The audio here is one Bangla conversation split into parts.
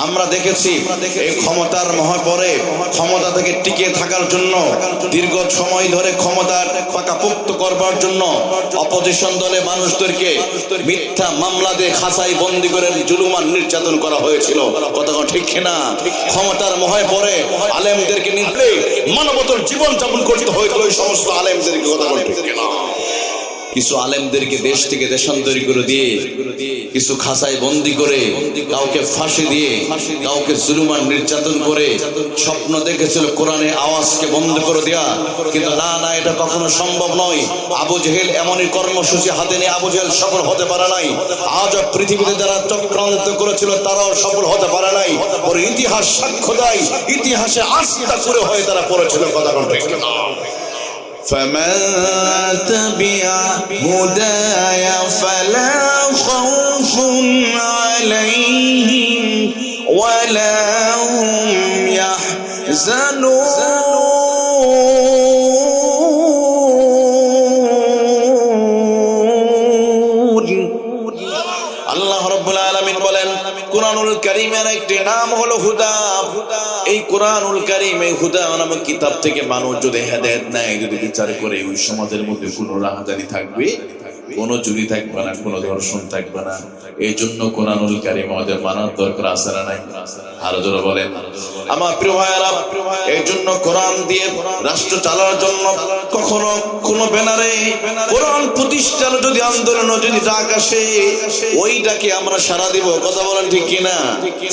আমরা দেখেছি এই ক্ষমতার মহাপরে ক্ষমতা থেকে টিকে থাকার জন্য দীর্ঘ সময় ধরে ক্ষমতার পাকাপোক্ত করবার জন্য অপোজিশন দলে মানুষদেরকে মিথ্যা মামলা দিয়ে খাঁচায় বন্দী করে জুলুম আর নির্যাতন করা হয়েছিল। কথা ঠিক কিনা? ক্ষমতার মহায় পরে আলেমদেরকে নিতে মানবতার জীবন যাপন করতে হয়েছিল ওই সমস্ত আলেমদেরকে। কথা ঠিক কিনা? কিছু আলেমদেরকে দেশ থেকে দেশান্তরী করে দিয়ে, কিছু খাঁচায় বন্দী করে, কাউকে ফাঁসি দিয়ে, কাউকে জুলুম আর নির্যাতন করে স্বপ্ন দেখেছিল কোরআনের আওয়াজকে বন্ধ করে দেয়া। কিন্তু না না, এটা কখনো সম্ভব নয়। আবু জেহেল এমনই কর্মসূচি হাতে নিয়ে আবু জেহেল সফল হতে পারে নাই। আজ পৃথিবীতে যারা চক্রান্ত করেছিল তারাও সফল হতে পারে নাই। ওর ইতিহাস সাক্ষ্য দেয়, ইতিহাসে আস্থা করে হয়ে তারা পড়েছিল। কথা ঠিক না? فمن تبع هداي فلا خوف عليهم ولا هم يحزنون। আল্লাহ রাব্বুল আলামিন বলেন, কুরআনুল কারীমের একটি নাম হলো হুদা। এই কুরআনুল কারীম, এই হুদা নামক কিতাব থেকে মানুষ যদি হেদায়েত নেয়, যদি বিচার করে, ওই সমাজের মধ্যে কোনো রাহাজানি থাকবে, কোনো চুরি থাকবে না, কোনো ধর্ষণ থাকবে না। এই জন্য কুরআনুল কারীম আমাদের মানার দরকার আছে না নাই? আরো জোরে বলেন। আমার প্রিয় ভাইয়েরা, এই জন্য কোরআন দিয়ে রাষ্ট্র চালানোর জন্য কখনো কোনো ব্যানারে কোরআন প্রতিষ্ঠার যদি আন্দোলন, যদি ডাক আসে, ওই ডাকে আমরা সাড়া দিব। কথা বলেন ঠিক কিনা?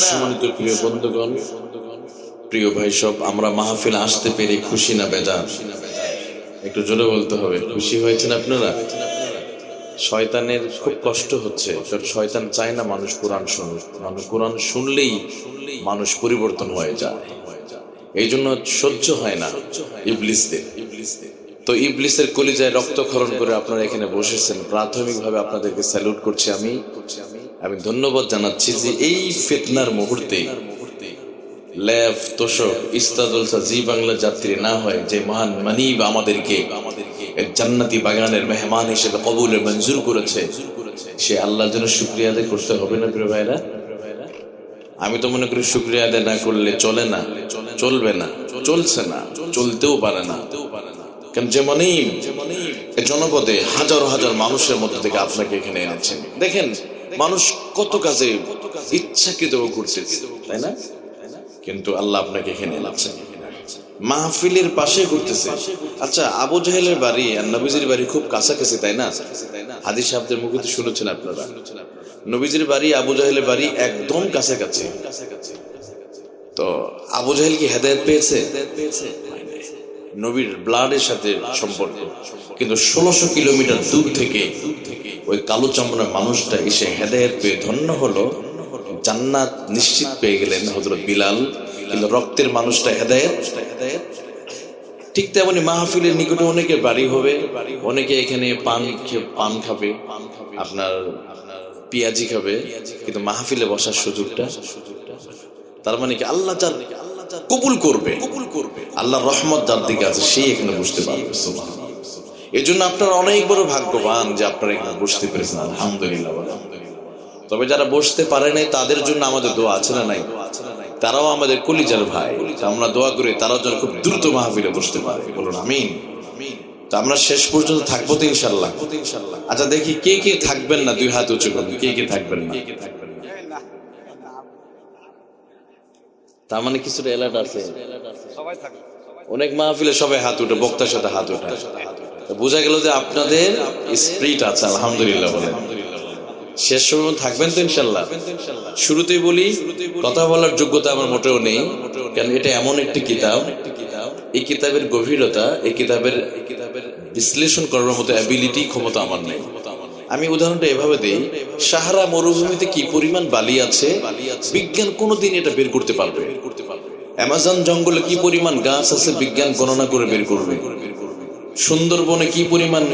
সম্মানিত প্রিয় বন্ধুগণ, প্রিয় ভাই সব, আমরা মাহফিল আসতে পেরে খুশি না বেজার? একটু জোরে বলতে হবে। খুশি হয়েছেন আপনারা? শয়তানের খুব কষ্ট হচ্ছে, শয়তান চায় না মানুষ কোরআন শুনুক। মানুষ কোরআন শুনলেই মানুষ পরিবর্তন হয়ে যায়। এই জন্য সহ্য হয় না ইবলিসদের। তো ইবলিসের কলিজায় রক্তক্ষরণ করে আপনারা এখানে বসেছেন, প্রাথমিকভাবে আপনাদেরকে স্যালুট করছি। আমি ধন্যবাদ জানাচ্ছি যে এই ফিতনার মুহূর্তে লেফ তোষক ইস্তাদলসা জি বাংলা যাত্রী না হয়, যে মহান মানিব আমাদেরকে এক জান্নাতি বাগানের মেহমান হিসেবে কবুলে মঞ্জুর করেছে, সে আল্লাহর জন্য শুকরিয়া আদায় করতে হবে না প্রিয় ভাইরা? আমি তো মনে করি শুকরিয়া আদায় না করলে চলে না, চলবে না, চলছে না, চলতেও পারে না। কারণ যেমনই জনপদে হাজার হাজার মানুষের মধ্যে থেকে আপনাকে এখানে এনেছেন, দেখেন মানুষ কত কাজে ইচ্ছাকৃত করছে, তাই না? কিন্তু আল্লাহ আপনাকে এখানে এনেছেন, মাহফিলের পাশে ঘুরতেছে। আচ্ছা, আবু জাহেলের বাড়ি আর নবীজির বাড়ি খুব কাছাকাছি, তাই না? হাদিস সাহেবদের মুখে তো শুনেছেন আপনারা, নবীজির বাড়ি আবু জাহেলের বাড়ি একদম কাছাকাছি। তো আবু জাহেল কি হেদায়েত পেয়েছে? নবীর ব্লাডের সাথে সম্পর্ক, কিন্তু 1600 কিলোমিটার দূর থেকে ওই কালো চামড়ার মানুষটা এসে হেদায়েত পেয়ে ধন্য হলো, জান্নাত নিশ্চিত পেয়ে গেলেন হযরত বিলাল। কিন্তু রক্তের মানুষটা হেদায়েত। ঠিক তেমনি মাহফিলের নিকটে অনেকের বাড়ি হবে, অনেকে এখানে পান খাবে, আপনার পেঁয়াজি খাবে, কিন্তু মাহফিলে বসার সুযোগটা, তার মানে কি আল্লাহ যার কবুল করবে, আল্লাহর রহমত যার দিকে আছে সেই এখানে বসতে পারবে। এই জন্য আপনারা অনেক বড় ভাগ্যবান যে আপনারা এখানে বসতে পেরেছেন, আলহামদুলিল্লাহ। তবে যারা বসতে পারে নাই তাদের জন্য আমাদের দোয়া আছে না নাই? তারাও আমাদের কলিজার ভাই, আমরা দোয়া করি তারাও যেন খুব দ্রুত মাহফিলে বসতে পারে। বলুন আমিন। তো আমরা শেষ পর্যন্ত থাকবো তো ইনশাল্লাহ। আচ্ছা দেখি কে কে থাকবেন না, দুই হাত উঁচু করুন, কে কে থাকবেন না। তার মানে কিছুটা এলাট আছে, অনেক মাহফিলে সবাই হাত উঠে, বক্তার সাথে হাত উঠে, বোঝা গেল যে আপনাদের স্পিরিট আছে, আলহামদুলিল্লাহ বলেন। শেষ সময় থাকবেন তো ইনশাল্লাহ। শুরুতেই বলি, কথা বলার যোগ্যতা আমার মোটেও নেই, কারণ এটা এমন একটি কিতাব, এই কিতাবের গভীরতা, এই কিতাবের বিশ্লেষণ করার মতো অ্যাবিলিটি, ক্ষমতা আমার নেই। আমি উদাহরণটা এভাবে দিই, সাহারা মরুভূমিতে কি পরিমাণ বালি আছে, বিজ্ঞান কোনোদিন এটা বের করতে পারবে? অ্যামাজন জঙ্গলে কি পরিমাণ গাছ আছে, বিজ্ঞান গণনা করে বের করবে? সুন্দরবনে কি পরিমাণ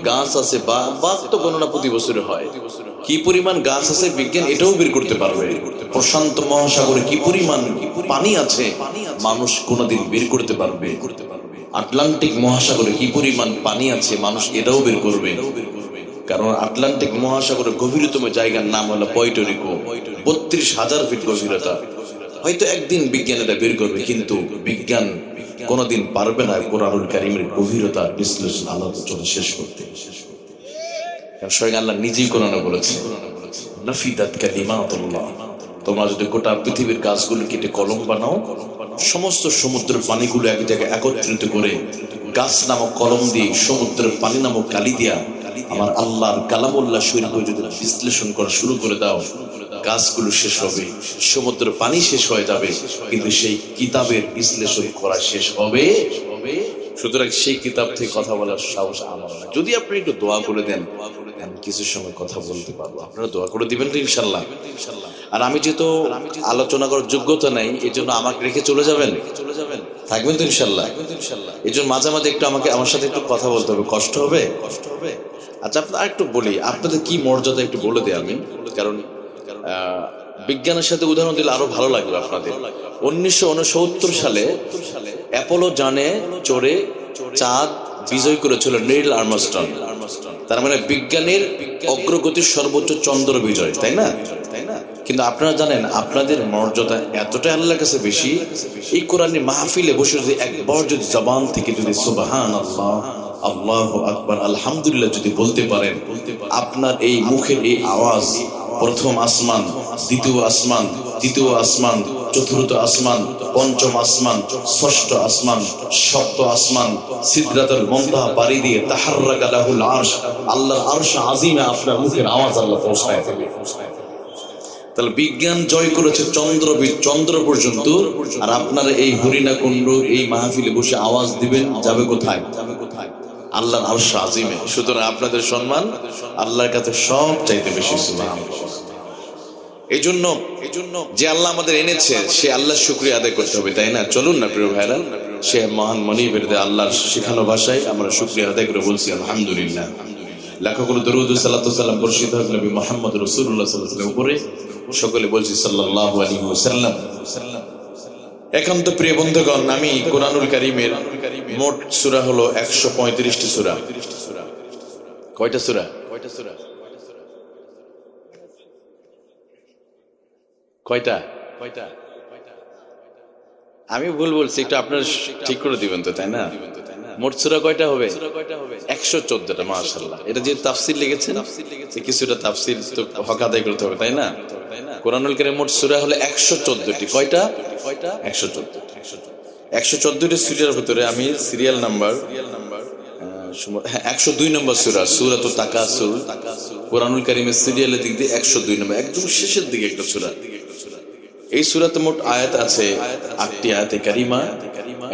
গাছ আছে, বা তো গণনা প্রতি বছরে হয়, কি পরিমাণ গাছ আছে বিজ্ঞান এটাও বের করতে পারবে। প্রশান্ত মহাসাগরে কি পরিমাণ পানি আছে, মানুষ কোনোদিন বের করতে পারবে? আটলান্টিক মহাসাগরে কি পরিমাণ পানি আছে, মানুষ এটাও বের করবে। কারণ আটলান্টিক মহাসাগরের গভীরতম জায়গার নাম হলো পয়টো রিকো, 32,000 ফিট গভীরতা। হয়তো একদিন বিজ্ঞান এটা বের করবে, কিন্তু বিজ্ঞান কোনোদিন পারবে না কোরআনুল কারীমের গভীরতা বিশ্লেষণ আলোচনা শেষ করতে। কারণ স্বয়ং আল্লাহ নিজেই কোরআনে বলেছে, নাফিদাত কালিমাতুল্লাহ, তোমরা যদি গোটা পৃথিবীর গাছগুলো কেটে কলম বানাও, সমস্ত সমুদ্রের পানিগুলো এক জায়গায় একত্রিত করে গাছ নামক কলম দিয়ে, সমুদ্রের পানি নামক কালি দিয়া আমার আল্লাহর কালামুল্লাহ শরীফ যদি বিশ্লেষণ করা শুরু করে দাও, গাছগুলো শেষ হবে, সমুদ্রের পানি শেষ হয়ে যাবে, কিন্তু সেই কিতাবের বিশ্লেষণ করা শেষ হবে। সুতরাং সেই কিতাব থেকে কথা বলার সাহস আমার না। যদি আপনি একটু দোয়া করে দেন, আমি কিছু সময় কথা বলতে পারবো। আপনারা দোয়া করে দিবেন তো ইনশাল্লাহ? আর আমি যেহেতু আলোচনা করার যোগ্যতা নাই, এই জন্য আমাকে রেখে চলে যাবেন, থাকবেন তো ইনশাল্লাহ? এই জন্য মাঝে মাঝে একটু আমার সাথে একটু কথা বলতে হবে। কষ্ট হবে? আচ্ছা, আপনার একটু বলি, আপনাদের কি মর্যাদা একটু বলে দিই আমি, কারণ বিজ্ঞানের সাথে উদাহরণ দিলে আরো ভালো লাগবে আপনাদের। 1969 সালে অ্যাপোলো যানে চড়ে চাঁদ বিজয় করেছিল নীল আর্মস্ট্রং। তার মানে বিজ্ঞানের অগ্রগতির সর্বোচ্চ চন্দ্র বিজয়, তাই না? কিন্তু আপনারা জানেন, আপনাদের মর্যাদা এতটাই আল্লাহর কাছে বেশি, এই কোরআনের মাহফিলে বসে যদি একবার যদি জবান থেকে যদি সুবহানাল্লাহ, আল্লাহু আকবার, আলহামদুলিল্লাহ যদি বলতে পারেন, আপনার এই মুখের এই আওয়াজ প্রথম আসমান, দ্বিতীয় আসমান, তৃতীয় আসমান, চতুর্থ আসমান, পঞ্চম আসমান, ষষ্ঠ আসমান, সপ্তম আসমান, সিদরাতুল মুনতাহা পাড়ি দিয়ে তাহাররাকা লাহুল আরশ, আল্লাহর আরশ আজিমে আপনার মুখের আওয়াজ আল্লাহ পৌঁছায় দেবে। তাহলে বিজ্ঞান জয় করেছে চন্দ্র পর্যন্ত, আর আপনারা এই হরিণা কুণ্ড এই মাহফিলে বসে আওয়াজ দিবেন, যাবে কোথায়? আল্লাহর আরশ আজিমে। সুতরাং আপনাদের সম্মান আল্লাহর কাছে সব চাইতে বেশি। সুবহানাল্লাহ। এই জন্য যে আল্লাহ আমাদের এনেছে, সে আল্লাহর শুকরিয়া আদায় করতে হবে, তাই না? চলুন না প্রিয় ভাইরা, সে মহান মনিবের আল্লাহর শেখানো ভাষায় আমরা শুকরিয়া আদায় করে বলছি আলহামদুলিল্লাহ। লাখো করে দরুদ ও সালাতু সালাম বর্ষিত হোক নবী মুহাম্মদ রাসূলুল্লাহ সাল্লাল্লাহু আলাইহি ওয়াসাল্লামের উপরে। সকলে বলছি সাল্লাল্লাহু আলাইহি ওয়াসাল্লাম। এখন তো প্রিয় বন্ধুগণ, আমি কোরআনুল কারীমের মোট সূরা হলো 135টি সূরা। কয়টা সূরা? কয়টা? আমি ভুল বলছি, একটু আপনারা ঠিক করে দিবেন তো, তাই না? মোট সূরা কয়টা হবে? 114টা। মাশাআল্লাহ। এটা যে তাফসীর লিখেছেন, কিছুটা তাফসীর তো হক আদায় করতে হবে, তাই না? কোরআনুল কারীম মোট সূরা হলো 114টি। কয়টা? 114টি সূরার ভিতরে আমি সিরিয়াল নাম্বার 102 নম্বর সূরা, সূরাতুত তাকাসুর। কোরআনুল কারীমের সিরিয়ালের দিক দিয়ে 102 নম্বর, একদম শেষের দিকে একটা সূরা। এই সূরাতে মোট আয়াত আছে 8টি আয়াতে কারিমা,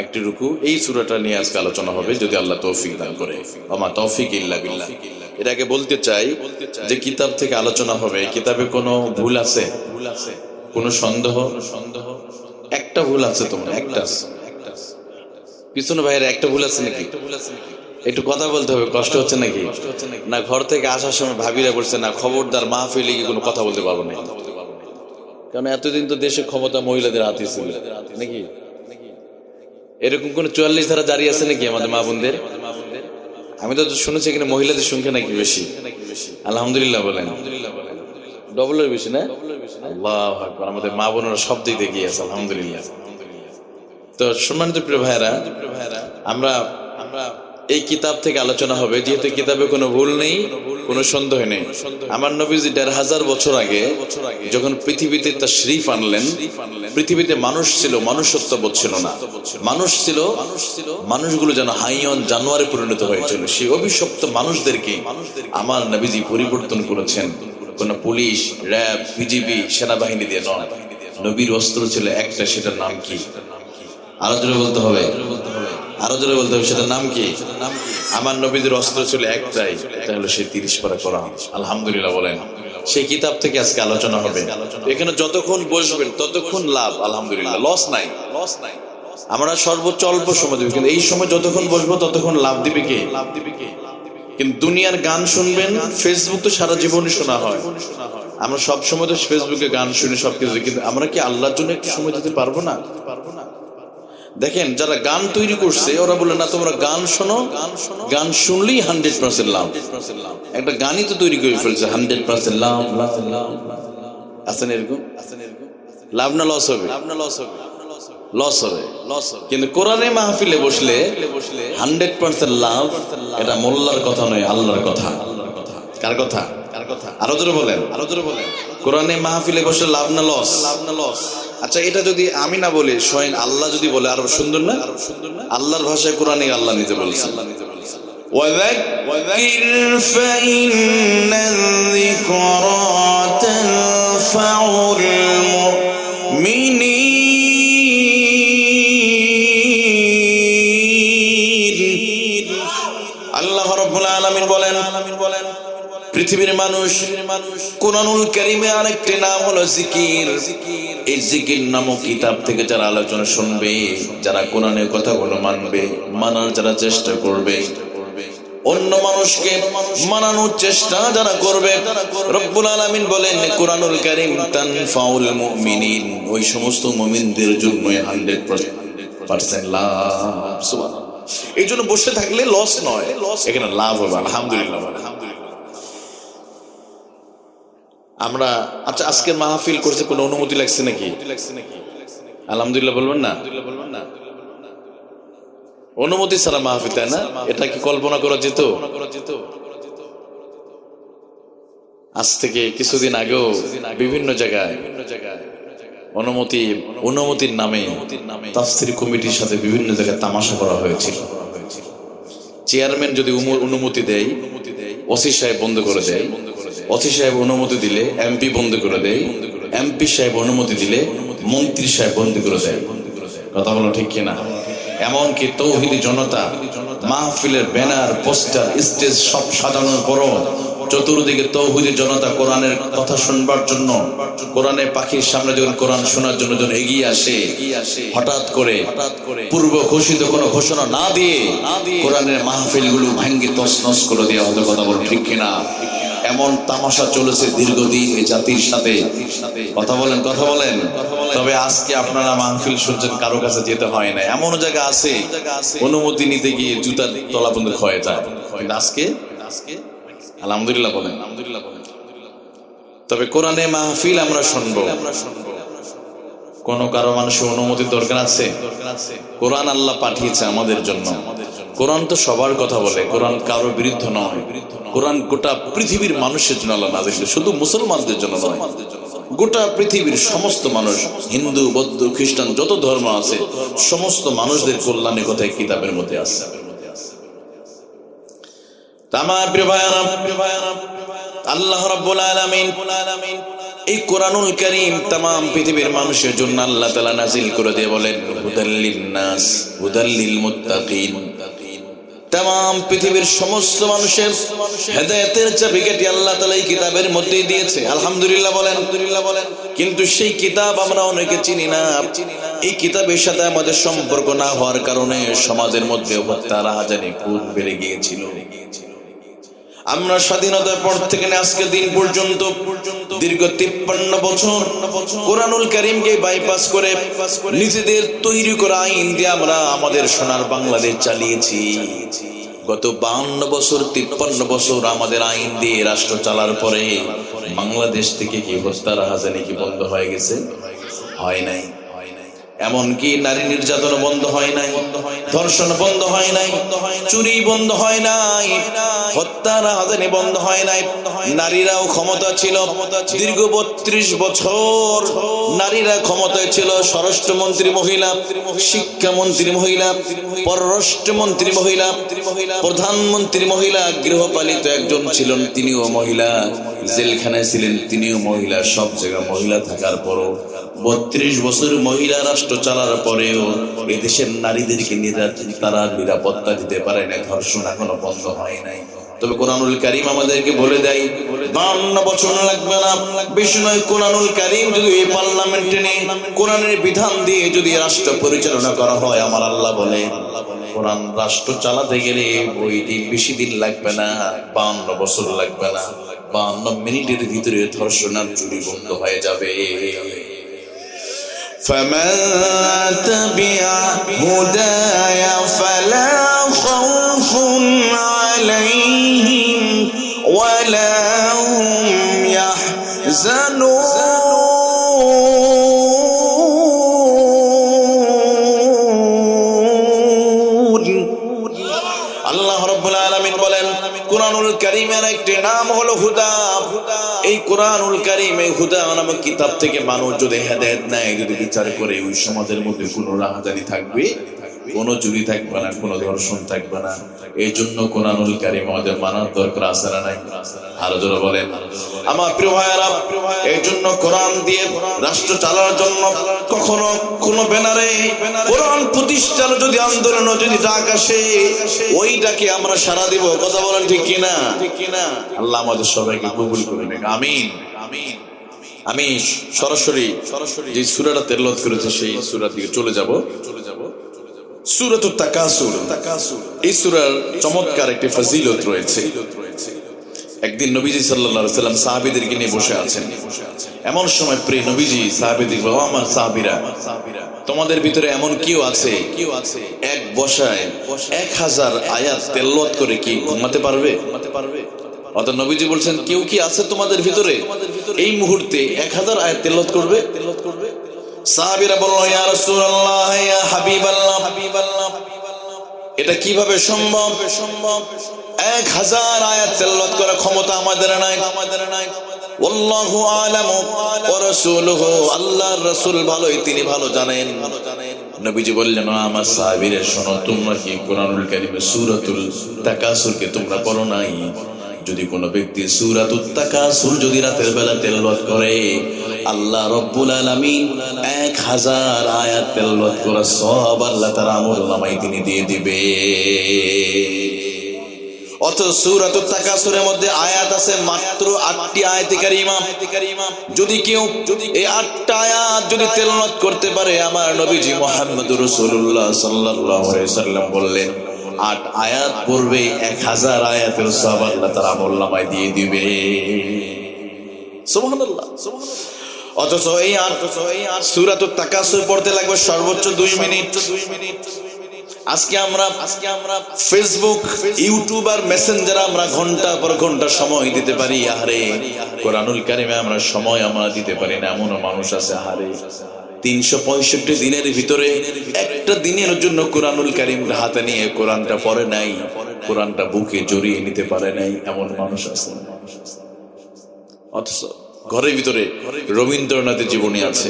একটি রুকু। এই সূরাটা নিয়ে আজকে আলোচনা হবে, যদি আল্লাহ তৌফিক দান করে। ওমা তৌফিক ইল্লা বিল্লাহ। এর আগে বলতে চাই যে কিতাব থেকে আলোচনা হবে, কিতাবে কোনো ভুল আছে? কোনো সন্দেহ? একটা ভুল আছে তোমার, একটা পিছনে ভাইয়ের একটা ভুল আছে নাকি? একটু কথা বলতে হবে, কষ্ট হচ্ছে নাকি? না ঘর থেকে আসার সময় ভাবিরা বলছে না খবরদার মাহফিলে গিয়ে কোনো কথা বলতে পারবো না, কারণ এতদিন তো দেশে ক্ষমতা মহিলাদের হাতে ছিল নাকি? এরকম কোন 44 ধারা জারি আছে নাকি আমাদের মা বোনদের? আমি তো শুনেছি এখানে মহিলাদের সংখ্যা নাকি বেশি। আলহামদুলিল্লাহ বলেন, ডবলের বেশি না? আল্লাহু আকবার। আমাদের মা বোনেরা সব দিক দিয়ে এগিয়ে আছে, আলহামদুলিল্লাহ। তো সম্মানিত প্রিয় ভাইরা, আমরা এই কিতাব থেকে আলোচনা হবে, যেহেতু কিতাবে কোনো ভুল নেই, কোনো সন্দেহ নেই। আমার নবীজি 1500 বছর আগে যখন পৃথিবীতে তাশরীফ আনলেন, পৃথিবীতে মানুষ ছিল, মনুষ্যত্ব বোধ ছিল না। মানুষ ছিল, মানুষগুলো যেন হাইয়ন জানোয়ারে পরিণত হয়েছিল। সেই অভিশপ্ত মানুষদেরকে আমার নবীজি পরিবর্তন করেছেন। কোন পুলিশ, র্যাব, বিজিবি, সেনাবাহিনী দিয়ে নয়। নবীর অস্ত্র ছিল একটা, সেটার নাম কি? আরো জোরে বলতে হবে, আরো জোরে বলতে হবে, সেটার নাম কি? আমার নবীদের অস্ত্র ছিল একটাই, এটা হলো সেই 30 পারা কোরআন। আলহামদুলিল্লাহ বলেন। সেই কিতাব থেকে আজকে আলোচনা হবে। এখানে যতক্ষণ বসবেন ততক্ষণ লাভ, আলহামদুলিল্লাহ, লস নাই। আমরা সর্বোচ্চ অল্প সময় দেব, কিন্তু এই সময় যতক্ষণ বসবো ততক্ষণ লাভ দিবে কে? কিন্তু দুনিয়ার গান শুনবেন, ফেসবুক তো সারা জীবনই শোনা হয়। আমরা সব সময় তো ফেসবুকে গান শুনি সবকিছু, কিন্তু আমরা কি আল্লাহর জন্য একটু সময় দিতে পারবো না? দেখেন, যারা গান তৈরি করছে ওরা বলে না তোমরা গান শোনো, গান শুনলেই 100% লাভ। একটা গানই তো তৈরি করে ফেলছে 100% লাভ। আছেন এরকম? লাভ না লস হবে? লস হবে। কিন্তু কোরআনে মাহফিলে বসলে 100% লাভ। এটা মোল্লার কথা নয়, আল্লাহর কথা। কার কথা? আরো জোরে বলেন। কোরআনে মাহফিলে বসে লাভ না লস? আচ্ছা, এটা যদি আমি না বলি, স্বয়ং আল্লাহ যদি বলে আরো সুন্দর না? আল্লাহর ভাষায় কোরআনে আল্লাহ নিজে বলছেন, وذكر فإن الذكرى تنفع المؤمنين। আল্লাহ রাব্বুল আলামিন বলেন, পৃথিবীর মানুষ কোরআনুল কারীমে আরেকটি নাম হলো জিকির। এই জিকির নামক কিতাব থেকে যারা আলোচনা শুনবে, যারা কোরআনের কথাগুলো মানবে, মানার যারা চেষ্টা করবে, অন্য মানুষকে মানানোর চেষ্টা যারা করবে, রব্বুল আলামিন বলেন কোরআনুল কারীম তানফাউল মুমিনিন, ওই সমস্ত মুমিনদের জন্য 100% লাভ। সুবহানাল্লাহ। এই জন্য বসে থাকলে লস নয়, এখানে লাভ হবে। আলহামদুলিল্লাহ। আমরা আচ্ছা, আজকে মাহফিল করতে কোনো অনুমতি লাগছে নাকি? আলহামদুলিল্লাহ বলবেন না? অনুমতি ছাড়া মাহফিল, তাই না? এটা কি কল্পনা করা যেত? আজ থেকে কিছুদিন আগেও বিভিন্ন জায়গায় অনুমতির নামে তাফসীর কমিটির সাথে বিভিন্ন জায়গায় তামাশা করা হয়েছিল। চেয়ারম্যান যদি অনুমতি দেয়, ওসি সাহেব বন্ধ করে দেয়, ওসি সাহেব অনুমতি দিলে এমপি বন্ধ করে দেয়, এমপি সাহেব অনুমতি দিলে মন্ত্রী সাহেব বন্ধ করে দেয়। কথা বলো ঠিক কিনা? এমনকি তৌহিদি জনতা মাহফিলের ব্যানার, পোস্টার, স্টেজ সব সাজানোর পরও চতুর্দিকে তৌহিদি জনতা কোরআনের কথা শুনবার জন্য, কোরআনের পাখির সামনে যখন কোরআন শোনার জন্য যখন এগিয়ে আসে, হঠাৎ করে পূর্ব ঘোষিত কোনো ঘোষণা না দিয়ে কোরআনের মাহফিলগুলো ভেঙ্গে তছনছ করে দেওয়া হতো। কথা বলো ঠিক কিনা? এমন তামাশা চলেছে দীর্ঘদিন এই জাতির সাথে। কথা বলেন। তবে আজকে আপনারা মাহফিল শুনছেন, কারো কাছে যেতে হয় না। এমন জায়গা আছে অনুমতি নিতে গিয়ে জুতার তলা বন্ধ হয়ে যায়। আজকে আলহামদুলিল্লাহ বলেন। তবে কোরআনে মাহফিল আমরা শুনবো, কারো মানুষের অনুমতির দরকার আছে? কোরআন আল্লাহ পাঠিয়েছে আমাদের জন্য। কোরআন তো সবার কথা বলে, কোরআন কারো বিরুদ্ধে নয়। কোরআন গোটা পৃথিবীর মানুষের জন্য আল্লাহ নাযিল, শুধু মুসলমানদের জন্য নয়, গোটা পৃথিবীর সমস্ত মানুষ, হিন্দু, বৌদ্ধ, খ্রিস্টান, যত ধর্ম আছে সমস্ত মানুষদের কল্যাণের কথা কিতাবের মধ্যে আছে। আমার প্রিয় ভাইরা, আল্লাহ রাব্বুল আলামিন এই কোরআনুল কারীম तमाम পৃথিবীর মানুষের জন্য আল্লাহ তাআলা নাযিল করে দিয়ে বলেন হুদাল্লিন নাস হুদাল্লিল মুত্তাকিন। तमाम পৃথিবীর সমস্ত মানুষের হেদায়েতের চাবিকাঠি আল্লাহ তাআলা এই কিতাবের মধ্যে দিয়েছে। আলহামদুলিল্লাহ বলেন। কিন্তু সেই কিতাব আমরা অনেকে চিনি না। এই কিতাবের সাথে আমাদের সম্পর্ক না হওয়ার কারণে সমাজের মধ্যে হত্যা, রাহাজানি খুব বেড়ে গিয়েছিল। আমরা স্বাধীনতার পর থেকে আজকে দিন পর্যন্ত দীর্ঘ 53 বছর কোরআনুল কারীমকে বাইপাস করে নিজেদের তৈরি করা আইন দিয়ে আমরা আমাদের সোনার বাংলাদেশ চালিয়েছি। গত 52 বছর 53 বছর আমাদের আইন দিয়ে রাষ্ট্র চালার পরে বাংলাদেশ থেকে কি হত্যা, রাহাজানি কি বন্ধ হয়ে গেছে? হয় নাই। এমনকি নারী নির্যাতন বন্ধ হয় নাই, ধর্ষণ বন্ধ হয় নাই, চুরি বন্ধ হয় নাই, হত্যা, রাহাজানি বন্ধ হয় নাই। নারীরাও ক্ষমতা ছিল দীর্ঘ 32 বছর। নারীরা ক্ষমতায় ছিল। স্বরাষ্ট্রমন্ত্রী মহিলা, শিক্ষামন্ত্রী মহিলা, পররাষ্ট্রমন্ত্রী মহিলা, প্রধানমন্ত্রী মহিলা, গৃহপালিত একজন ছিলেন তিনিও মহিলা, জেলখানায় ছিলেন তিনিও মহিলা। সব জায়গায় মহিলা থাকার পরও 32 বছর মহিলা রাষ্ট্র চালার পরেও এই দেশের নারীদেরকে তারা নিরাপত্তা দিতে পারে না, ধর্ষণ এখনো বন্ধ হয় নাই। তবে কোরআনুল কারীম আমাদেরকে বলে দেয় 52 বছর লাগবে না, বেশি নয়। কোরআনুল কারীম যদি এই পার্লামেন্টে নিয়ে কোরআনের বিধান দিয়ে যদি রাষ্ট্র পরিচালনা করা হয়, আমার আল্লাহ বলে কোরআন রাষ্ট্র চালাতে গেলে বেশি দিন লাগবে না, 52 বছর লাগবে না, 52 মিনিটের ভিতরে ধর্ষণ আর চুরি বন্ধ হয়ে যাবে। فمن تبع هداي فلا خوف عليهم ولا هم يحزنون। কারীমের একটি নাম হলো হুদা। এই কোরআনুল কারীম এই হুদা নামক কিতাব থেকে মানুষ যদি হেদায়েত নেয়, যদি বিচার করে, ওই সমাজের মধ্যে কোনো রাহাজানি থাকবে, কোনো চুরি থাকবে না, কোনো ধর্ষণ থাকবে না। এই জন্য কোরআনুল কারীম আমাদের মানার দরকার আছে না নাই? আরো জোরে বলেন। আমার প্রিয় ভাইয়েরা, এই জন্য কোরআন দিয়ে রাষ্ট্র চালানোর জন্য কখনো কোনো ব্যানারে কোরআন প্রতিষ্ঠার যদি আন্দোলন, যদি ডাক আসে, ওইটাকে আমরা সাড়া দিব। কথা বলেন ঠিক কিনা? আল্লাহ আমাদের সবাইকে কবুল করে নেন, আমিন। আমি সরাসরি যে সূরাটা তেলাওয়াত করেছে সেই সূরার দিকে চলে যাব। সূরাতুত তাকাসুর। এই সূরার চমৎকার একটি ফজিলত রয়েছে। একদিন নবীজি সাল্লাল্লাহু আলাইহি ওয়াসাল্লাম সাহাবীদেরকে নিয়ে বসে আছেন। এমন সময় প্রিয় নবীজি সাহাবীদের বললেন, আমার সাহাবীরা, তোমাদের ভিতরে এমন কেউ আছে এক বসায় 1000 আয়াত তেলাওয়াত করে কি ঘুমাতে পারবে? অর্থাৎ নবীজি বলছেন, কেউ কি আছে তোমাদের ভিতরে এই মুহূর্তে 1000 আয়াত তেলাওয়াত করবে? সাহাবীরা বলল, ইয়া রাসূলুল্লাহ, ইয়া হাবিবাল্লাহ, এটা কিভাবে সম্ভব? 1000 আয়াত তেলাওয়াত করার ক্ষমতা আমাদের নাই। ওয়াল্লাহু আ'লামু ওয়া রাসূলুহু, আল্লাহর রাসূল ভালোই, তিনি ভালো জানেন। নবীজি বললেন, আমার সাহাবীরা শোনো, তোমরা কি কোরআনুল কারীমে সূরাতুল তাকাসুরকে তোমরা পড়ো নাই? যদি কোনো ব্যক্তি সূরাতুত তাকাসুর যদি রাতের বেলা তেলাওয়াত করে, আল্লাহ রাব্বুল আলামিন 1000 আয়াত তেলাওয়াত করার সওয়াব আল্লাহ তাআলা আমলনামায় তিনি দিয়ে দিবে। অথচ সূরাতুত তাকাসুরের মধ্যে আয়াত আছে মাত্র 8টি আয়াতে কারিমা। যদি কেউ এই 8টা আয়াত যদি তেলাওয়াত করতে পারে, আমার নবীজি মুহাম্মদুর রাসূলুল্লাহ সাল্লাল্লাহু আলাইহি ওয়াসাল্লাম বললেন, 8 আয়াত পড়বে, 1000 আয়াতের সওয়াব আল্লাহ তাআলা আমলনামায় দিয়ে দিবে। সুবহানাল্লাহ। অথচ এই সূরাতুত তাকাসুর পড়তে লাগবে সর্বোচ্চ 2 মিনিট। আজকে আমরা ফেসবুক, ইউটিউব আর মেসেঞ্জারে আমরা ঘন্টা পর ঘন্টা সময় দিতে পারি। আহারে, কোরআনুল কারীমে আমরা সময় দিতে পারি না। এমন মানুষ আছে, আহারে 365 দিনের ভিতরে একটা দিনের জন্য কোরআনুল কারীম হাতে নিয়ে কোরআনটা পড়ে নাই, কোরআনটা বুকে জড়িয়ে নিতে পারে নাই, এমন মানুষ আছে। অথচ ঘরের ভিতরে রবীন্দ্রনাথের জীবনী আছে,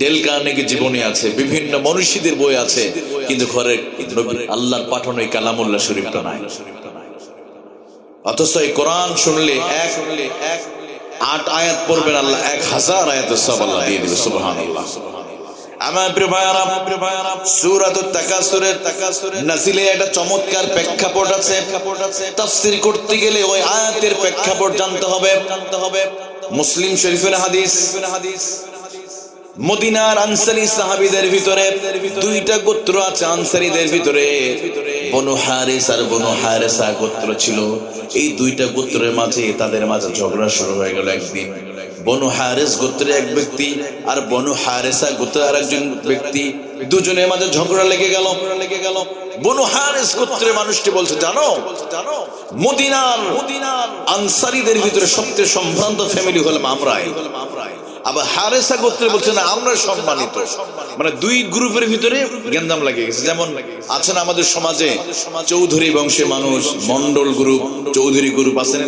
ডেল কার্নেগির জীবনী আছে, বিভিন্ন মনীষীদের বই আছে, কিন্তু ঘরে আল্লাহর পাঠানো এই কালামুল্লাহ শরীফটা নাই। অথচ এই কোরআন শুনলে 8 আয়াত পড়বেন, আল্লাহ 1000 আয়াতের সওয়াব আল্লাহ দিয়ে দিবে। সুবহানাল্লাহ। আমার প্রিয় ভাইয়ারা, সূরাতুত তাকাসুরের নাজিলে একটা চমৎকার প্রেক্ষাপট আছে। তাফসীর করতে গেলে ওই আয়াতের প্রেক্ষাপট জানতে হবে। মুসলিম শরীফের হাদিস, মদিনার আনসারী সাহাবীদের ভিতরে 2টা গোত্র আছে। আনসারীদের ভিতরে বনু হারিস আর বনু হারেসা গোত্র ছিল। এই 2টা গোত্রের মাঝে তাদের মাঝে ঝগড়া শুরু হয়ে গেল একদিন। বনু হারিস গোত্রের এক ব্যক্তি আর বনু হারেসা গোত্রের আরেকজন ব্যক্তি, দুজনের মাঝে ঝগড়া লেগে গেল। বনু হারিস গোত্রের মানুষটি বলছে, জানো মদিনার আনসারীদের ভিতরে সবচেয়ে সম্ভ্রান্ত ফ্যামিলি হলাম আমরাই। আবার হারেসা গোত্রে বলছে, না আমরা সম্মানিত। মানে 2 গ্রুপের ভিতরে গেন্দাম লাগে গেছে। যেমন আছেন আমাদের সমাজে চৌধুরী বংশের মানুষ, মন্ডল গ্রুপ, চৌধুরী গ্রুপ আছেন।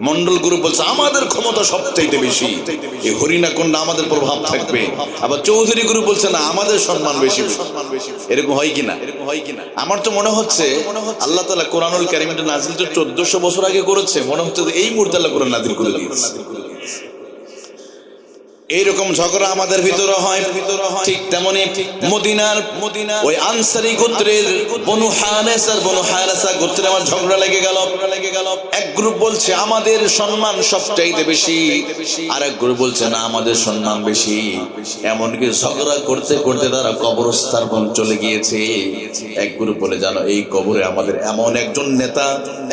মন্ডল গ্রুপ বলছে আমাদের ক্ষমতা সবচাইতে বেশি, এই হরিণাকুণ্ডা আমাদের প্রভাব থাকবে। আবার চৌধুরী গ্রুপ বলছে, না আমাদের সম্মান বেশি। এরকম হয় কিনা? আমার তো মনে হচ্ছে আল্লাহ তাআলা কোরআনুল কারীমটা নাজিল তো 1400 বছর আগে করেছে। মনে হচ্ছে যে এই মুহূর্তে আল্লাহ কোরআন নাজিল করে দিয়েছে। এইরকম ঝগড়া আমাদের ভিতরে হয়। ঠিক তেমনি মদিনার ওই আনসারী গোত্রের বনু হারিস আর বনু হারেসা গোত্রে আমার ঝগড়া লেগে গেল। এক গ্রুপ বলছে আমাদের সম্মান সবচাইতে বেশি, আর এক গ্রুপ বলছে না আমাদের সম্মান বেশি। এমনকি ঝগড়া করতে করতে তারা কবরস্থান পর্যন্ত চলে গিয়েছে। এক গ্রুপ বলে, জানো এই কবরে আমাদের এমন একজন নেতা,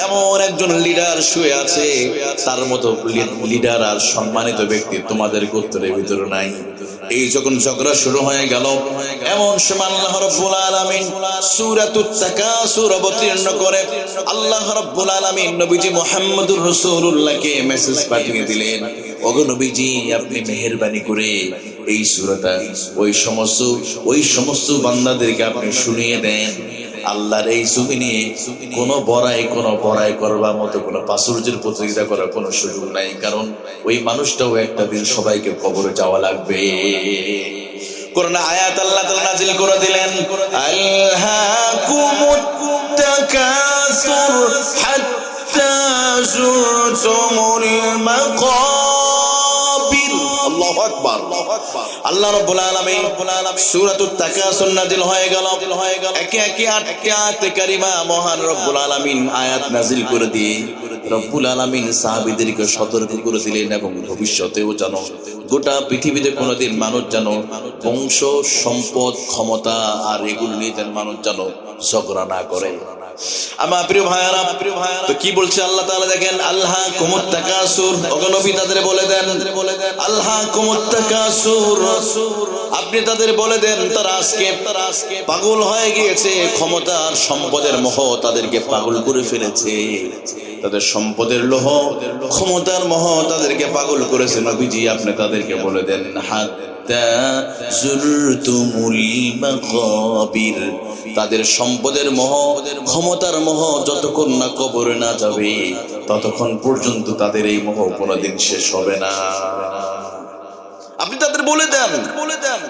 এমন একজন লিডার শুয়ে আছে, তার মতো লিডার আর সম্মানিত ব্যক্তি তোমাদের গোত্রের ভিতরে নাই। এই যখন ঝগড়া শুরু হয়ে গেল, এমন সময় আল্লাহ রাব্বুল আলামিন সূরাতুত তাকাসুর অবতীর্ণ করে আল্লাহ রাব্বুল আলামিন নবীজি মুহাম্মদুর রাসূলুল্লাহকে মেসেজ পাঠিয়ে দিলেন, ওগো নবীজি আপনি মেহেরবানি করে এই সূরাটা ওই সমস্ত বান্দাদেরকে আপনি শুনিয়ে দেন। আল্লাহর এই জমিনে কোনো বড়াই করবার মতো কোনো প্রাচুর্যের প্রতিযোগিতা করার কোনো সুযোগ নাই, কারণ ওই মানুষটাও একটা দিন সবাইকে কবরে যাওয়া লাগবে। কোরআনে আয়াত আল্লাহ তাআলা নাযিল করে দিলেন, আলহাকুমুত তাকাসুর হাত্তা যুরতুমুল মাকাবির। আল্লাহু আকবার। আল্লাহ রাব্বুল আলামিন সূরাতুত তাকাসুর নাযিল হয়ে গেল, একে একে আয়াত কারিমা মহান রব্বুল আলামিন আয়াত নাযিল করে দিয়ে রব্বুল আলামিন সাহাবীদেরকে সতর্ক করে দিলেন, এবং ভবিষ্যতেও যেন গোটা পৃথিবীতে কোনোদিন মানুষ যেন বংশ সম্পদ ক্ষমতা আর এগুলো নিয়ে যেন মানুষ যেন ঝগড়া না করে। আমার প্রিয় ভাইয়ারা, তো কি বলছে আল্লাহ তাআলা দেখেন, আলহাকুমুত তাকাসুর। ওগো নবী তাদের বলে দেন, আলহাকুমুত তাকাসুর, আপনি তাদের বলে দেন তারা আজকে পাগল হয়ে গিয়েছে, ক্ষমতার সম্পদের মোহ তাদেরকে পাগল করে ফেলেছে, তাদের সম্পদের লোহ ক্ষমতার মোহ তাদেরকে পাগল করেছে। নবীজি আপনি তাদেরকে বলে দেন, হাত্তা যুরতুমুল মাকাবির, তাদের সম্পদের মোহ ক্ষমতার মোহ যতক্ষণ না কবরে না যাবে ততক্ষণ পর্যন্ত তাদের এই মোহ কোনোদিন শেষ হবে না। আপনি তাদের বলে দেন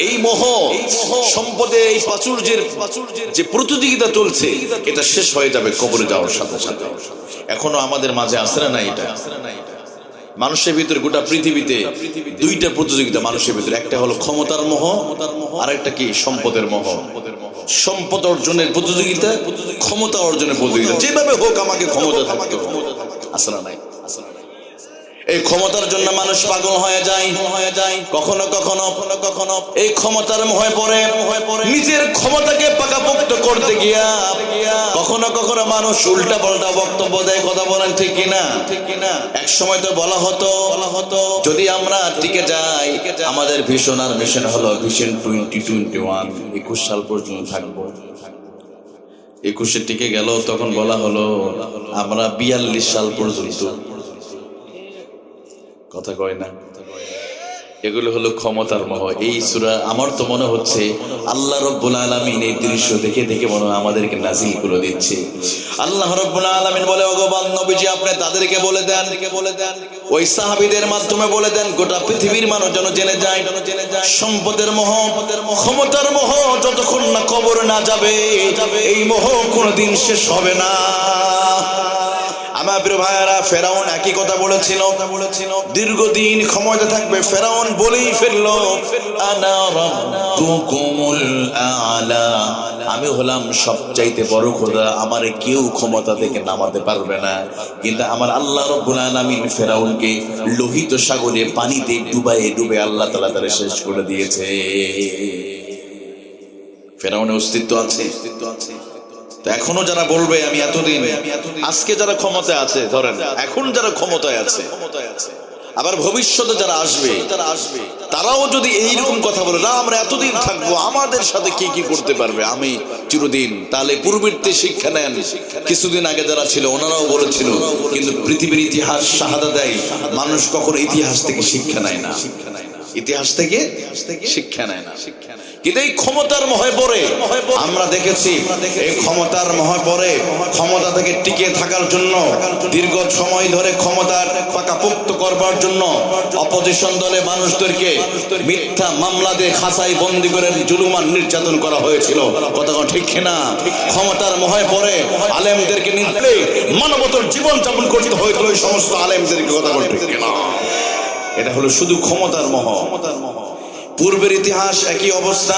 এই মোহ সম্পদের এই প্রাচুর্যের যে প্রতিযোগিতা চলছে এটা শেষ হয়ে যাবে কবরে যাওয়ার সাথে সাথে। এখনো আমাদের মাঝে আসে না এটা মানুষের ভিতরে, গোটা পৃথিবীতে দুইটা প্রতিযোগিতা মানুষের ভিতরে, একটা হলো ক্ষমতার মোহ আর একটা কি সম্পদের মোহ। সম্পদ অর্জনের প্রতিযোগিতা, ক্ষমতা অর্জনের প্রতিযোগিতা, যেভাবে হোক আমাকে ক্ষমতা থাকতে হবে, আসে না নাই? এই ক্ষমতার জন্য মানুষ পাগল হয়ে যায়, কখনো কখনো এই ক্ষমতার মোহে পড়ে নিজের ক্ষমতাকে পাকাপোক্ত করতে গিয়া কখনো কখনো মানুষ উল্টা পাল্টা বক্তব্য দেয়। কথা বলেন ঠিক কিনা? এক সময় তো বলা হতো যদি আমরা টিকে যাই, আমাদের ভিশন আর মিশন হলো ভিশন 2021, 21 সাল পর্যন্ত থাকবো। 21-এ টিকে গেল, তখন বলা হলো আমরা 42 সাল পর্যন্ত। কথা কয় না? এগুলো হলো ক্ষমতার মোহ। এই সূরা আমার তো মনে হচ্ছে আল্লাহ রাব্বুল আলামিন এই দৃশ্য দেখে দেখে মনে হয় আমাদেরকে নাজিল করে দিচ্ছে। আল্লাহ রাব্বুল আলামিন বলে, ওগো নবীজি আপনি তাদেরকে বলে দেন, ওই সাহাবীদের মাধ্যমে বলে দেন, গোটা পৃথিবীর মানুষ যেন জেনে যায় সম্পদের মোহ ক্ষমতার মোহ যতক্ষণ না কবরে না যাবে এই মোহ কোনোদিন শেষ হবে না। আমার প্রিয় ভাইয়ারা, ফেরাউন একই কথা বলেছিল, দীর্ঘদিন ক্ষমতা থাকবে। ফেরাউন বলেই ফেললো, আনা রাব্বুকুমুল আ'লা, আমি হলাম সবচাইতে বড় খোদা, আমারে কেউ ক্ষমতা থেকে নামাতে পারবে না। কিন্তু আমার আল্লাহ রাব্বুল আলামিন ফেরাউনকে লোহিত সাগরে পানিতে ডুবে আল্লাহ তাআলা তারে শেষ করে দিয়েছে। ফেরাউনের অস্তিত্ব আছে। তো এখনো যারা বলবে আমি এতদিন, আজকে যারা ক্ষমতায় আছে ধরেন, এখন যারা ক্ষমতায় আছে, আবার ভবিষ্যতে যারা আসবে তারাও যদি এইরকম কথা বলে না আমরা এতদিন থাকবো, আমাদের সাথে কি কি করতে পারবে আমি চিরদিন, তাহলে পূর্ববর্তী শিক্ষা নেন। কিছুদিন আগে যারা ছিল ওনারাও বলেছিল, কিন্তু পৃথিবীর ইতিহাস শাহাদা দেয় মানুষ কখনো ইতিহাস থেকে শিক্ষা নেয় না, ইতিহাস থেকে শিক্ষা নেয় না। কিন্তু এই ক্ষমতার মোহে পড়ে আমরা দেখেছি, এই ক্ষমতার মোহে পড়ে ক্ষমতা থেকে টিকে থাকার জন্য, দীর্ঘ সময় ধরে ক্ষমতার পাকাপোক্ত করবার জন্য অপোজিশন দলে মানুষদেরকে মিথ্যা মামলা দিয়ে খাঁচাই বন্দী করে জুলুমান নির্যাতন করা হয়েছিল। কথা ঠিক কিনা? ক্ষমতার মোহে পড়ে আলেমদেরকে নিতে মানবতার জীবন যাপন করতে হয়েছিল ওই সমস্ত আলেমদেরকে। কথা ঠিক কিনা? এটা হলো শুধু ক্ষমতার মোহ। পূর্বের ইতিহাস একই অবস্থা।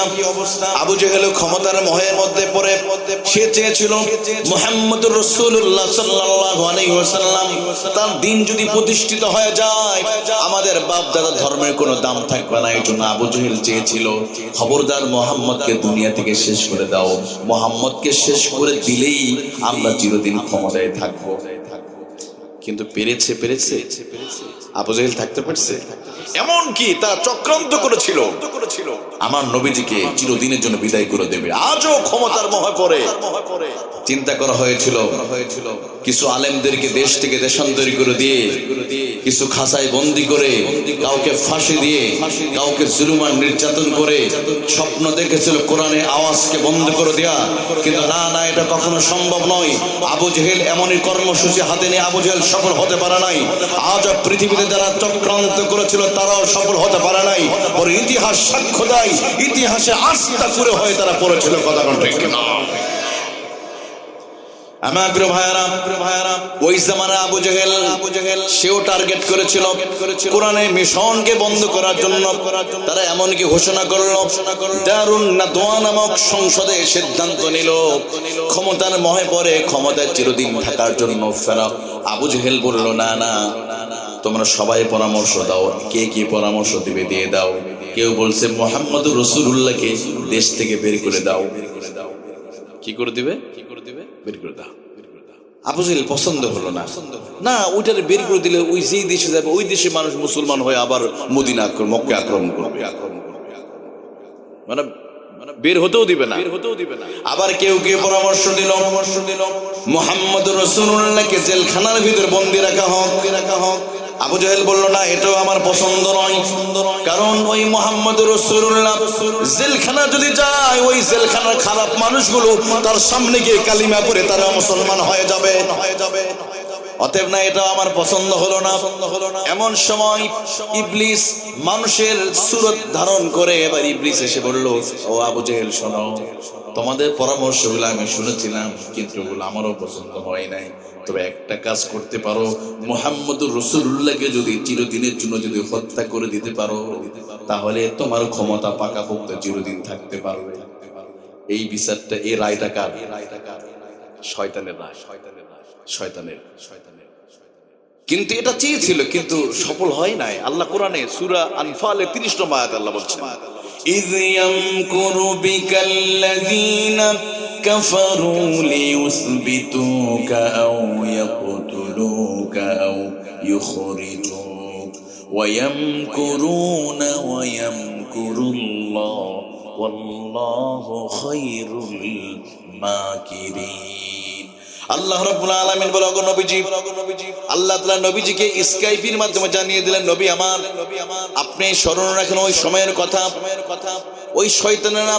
আবু জেহেল ক্ষমতার মোহের মধ্যে পড়ে সে চেয়েছিল মুহাম্মদুর রাসূলুল্লাহ সাল্লাল্লাহু আলাইহি ওয়াসাল্লাম তার দিন যদি প্রতিষ্ঠিত হয়ে যায়, আমাদের বাপ দাদা ধর্মের কোনো দাম থাকবে না। এই জন্য আবু জেহেল চেয়েছিল খবরদার মুহাম্মদকে দুনিয়া থেকে শেষ করে দাও, মুহাম্মদকে শেষ করে দিলেই আমরা চিরদিন ক্ষমতায় থাকবো। কিন্তু পেরেছে আবু জেহেল থাকতে পারছে? এমন কি তারা চক্রান্ত করেছিল আমার নবীজিকে চিরদিনের জন্য বিদায় করে দেবে। আজও ক্ষমতার মোহে পড়ে চিন্তা করা হয়েছিল কিছু আলেমদেরকে দেশ থেকে দেশান্তরী করে দিয়ে, কিছু খাঁচায় বন্দি করে, কাউকে ফাঁসি দিয়ে, কাউকে জুলুমান নির্যাতন করে স্বপ্ন দেখেছিল কোরআনের আওয়াজকে বন্ধ করে দেয়া। কিন্তু না, এটা কখনো সম্ভব নয়। আবু জেহেল এমনই কর্মসূচি হাতে নিয়ে আবু জেহেল সফল হতে পারে নাই। আজ পৃথিবীতে যারা চক্রান্ত করেছিল তারাও সফল হতে পারে নাই। ওর ইতিহাস সাক্ষ্য দেয়, ইতিহাসে আস্থা করে হয়ে তারা পড়েছিল। কথা কোন ঠিক না? আমার প্রিয় ভাইয়ারা, ওই জামানা আবু জেহেল সেও টার্গেট করেছিল কোরআনের মিশনকে বন্ধ করার জন্য। তারা এমনকি ঘোষণা করলো, দারুন নাদওয়া নামক সংসদে সিদ্ধান্ত নিল ক্ষমতার মোহে পড়ে ক্ষমতায় চিরদিন থাকার জন্য ফেরা। আবু জেহেল বলল, না, তোমরা সবাই পরামর্শ দাও, কে কি পরামর্শ দিবে দিয়ে দাও। কেউ বলছে মুহাম্মদুর রাসূলুল্লাহকে দেশ থেকে বের করে দাও। কি করে দিবে? বের করে দাও। আবু জেহেল পছন্দ হলো না, ওইটার বের করে দিলে ওই যেই দেশে যাবে ওই দেশে মানুষ মুসলমান হয়ে আবার মদিনা মক্কা আক্রমণ করবে, মানে বের হতেও দিবে না। আবার কেউ পরামর্শ দিল মুহাম্মদুর রাসূলুল্লাহকে জেলখানার ভিতর বন্দী রাখা হোক। আবু জেহেল বলল, না, এটাও আমার পছন্দ নয়। কারণ ওই মুহাম্মদুর রাসূলুল্লাহ জেলখানা যদি যায়, ওই জেলখানার খারাপ মানুষগুলো তার সামনে গিয়ে কালিমা পড়ে তারা মুসলমান হয়ে যাবে। অতএব না, এটা আমার পছন্দ হলো না। এমন সময় ইবলিস মানুষের সুরত ধারণ করে এবার ইবলিস এসে বলল, ও আবু জেহেল, শোনো, তোমাদের পরামর্শগুলো আমি শুনেছিলাম, কিন্তু ওগুলো আমারও পছন্দ হয় নাই। তবে একটা কাজ করতে পারো, মুহাম্মদুর রাসূলুল্লাহকে যদি চিরদিনের জন্য যদি হত্যা করে দিতে পারো, তাহলে তোমার ক্ষমতা পাকাপোক্ত চিরদিন থাকতে পারবে। এই বিচারটা, এই রায়টা কার? শয়তানের রায়। কিন্তু এটা চেয়েছিল, কিন্তু সফল হয় নাই। আল্লাহ কোরআনে সূরা আনফালে 30 নম্বর আয়াত আল্লাহ বলছেন, ইয ইয়ামকুরু বিকাল্লাযীনা কাফারু লিয়ুসবিতুকা আও ইয়াকতুলুকা আও ইউখরিজুক ওয়া ইয়ামকুরুনা ওয়া ইয়ামকুরুল্লাহ ওয়াল্লাহু খায়রুল মাকিরিন। আল্লাহ রাব্বুল আলামিন বলে, ওগো নবীজি, আল্লাহ তাআলা নবীজিকে স্কাইপের মাধ্যমে জানিয়ে দিলেন, নবী আমার, আপনি স্মরণ রাখেন ওই সময়ের কথা। ওই শয়তানেরা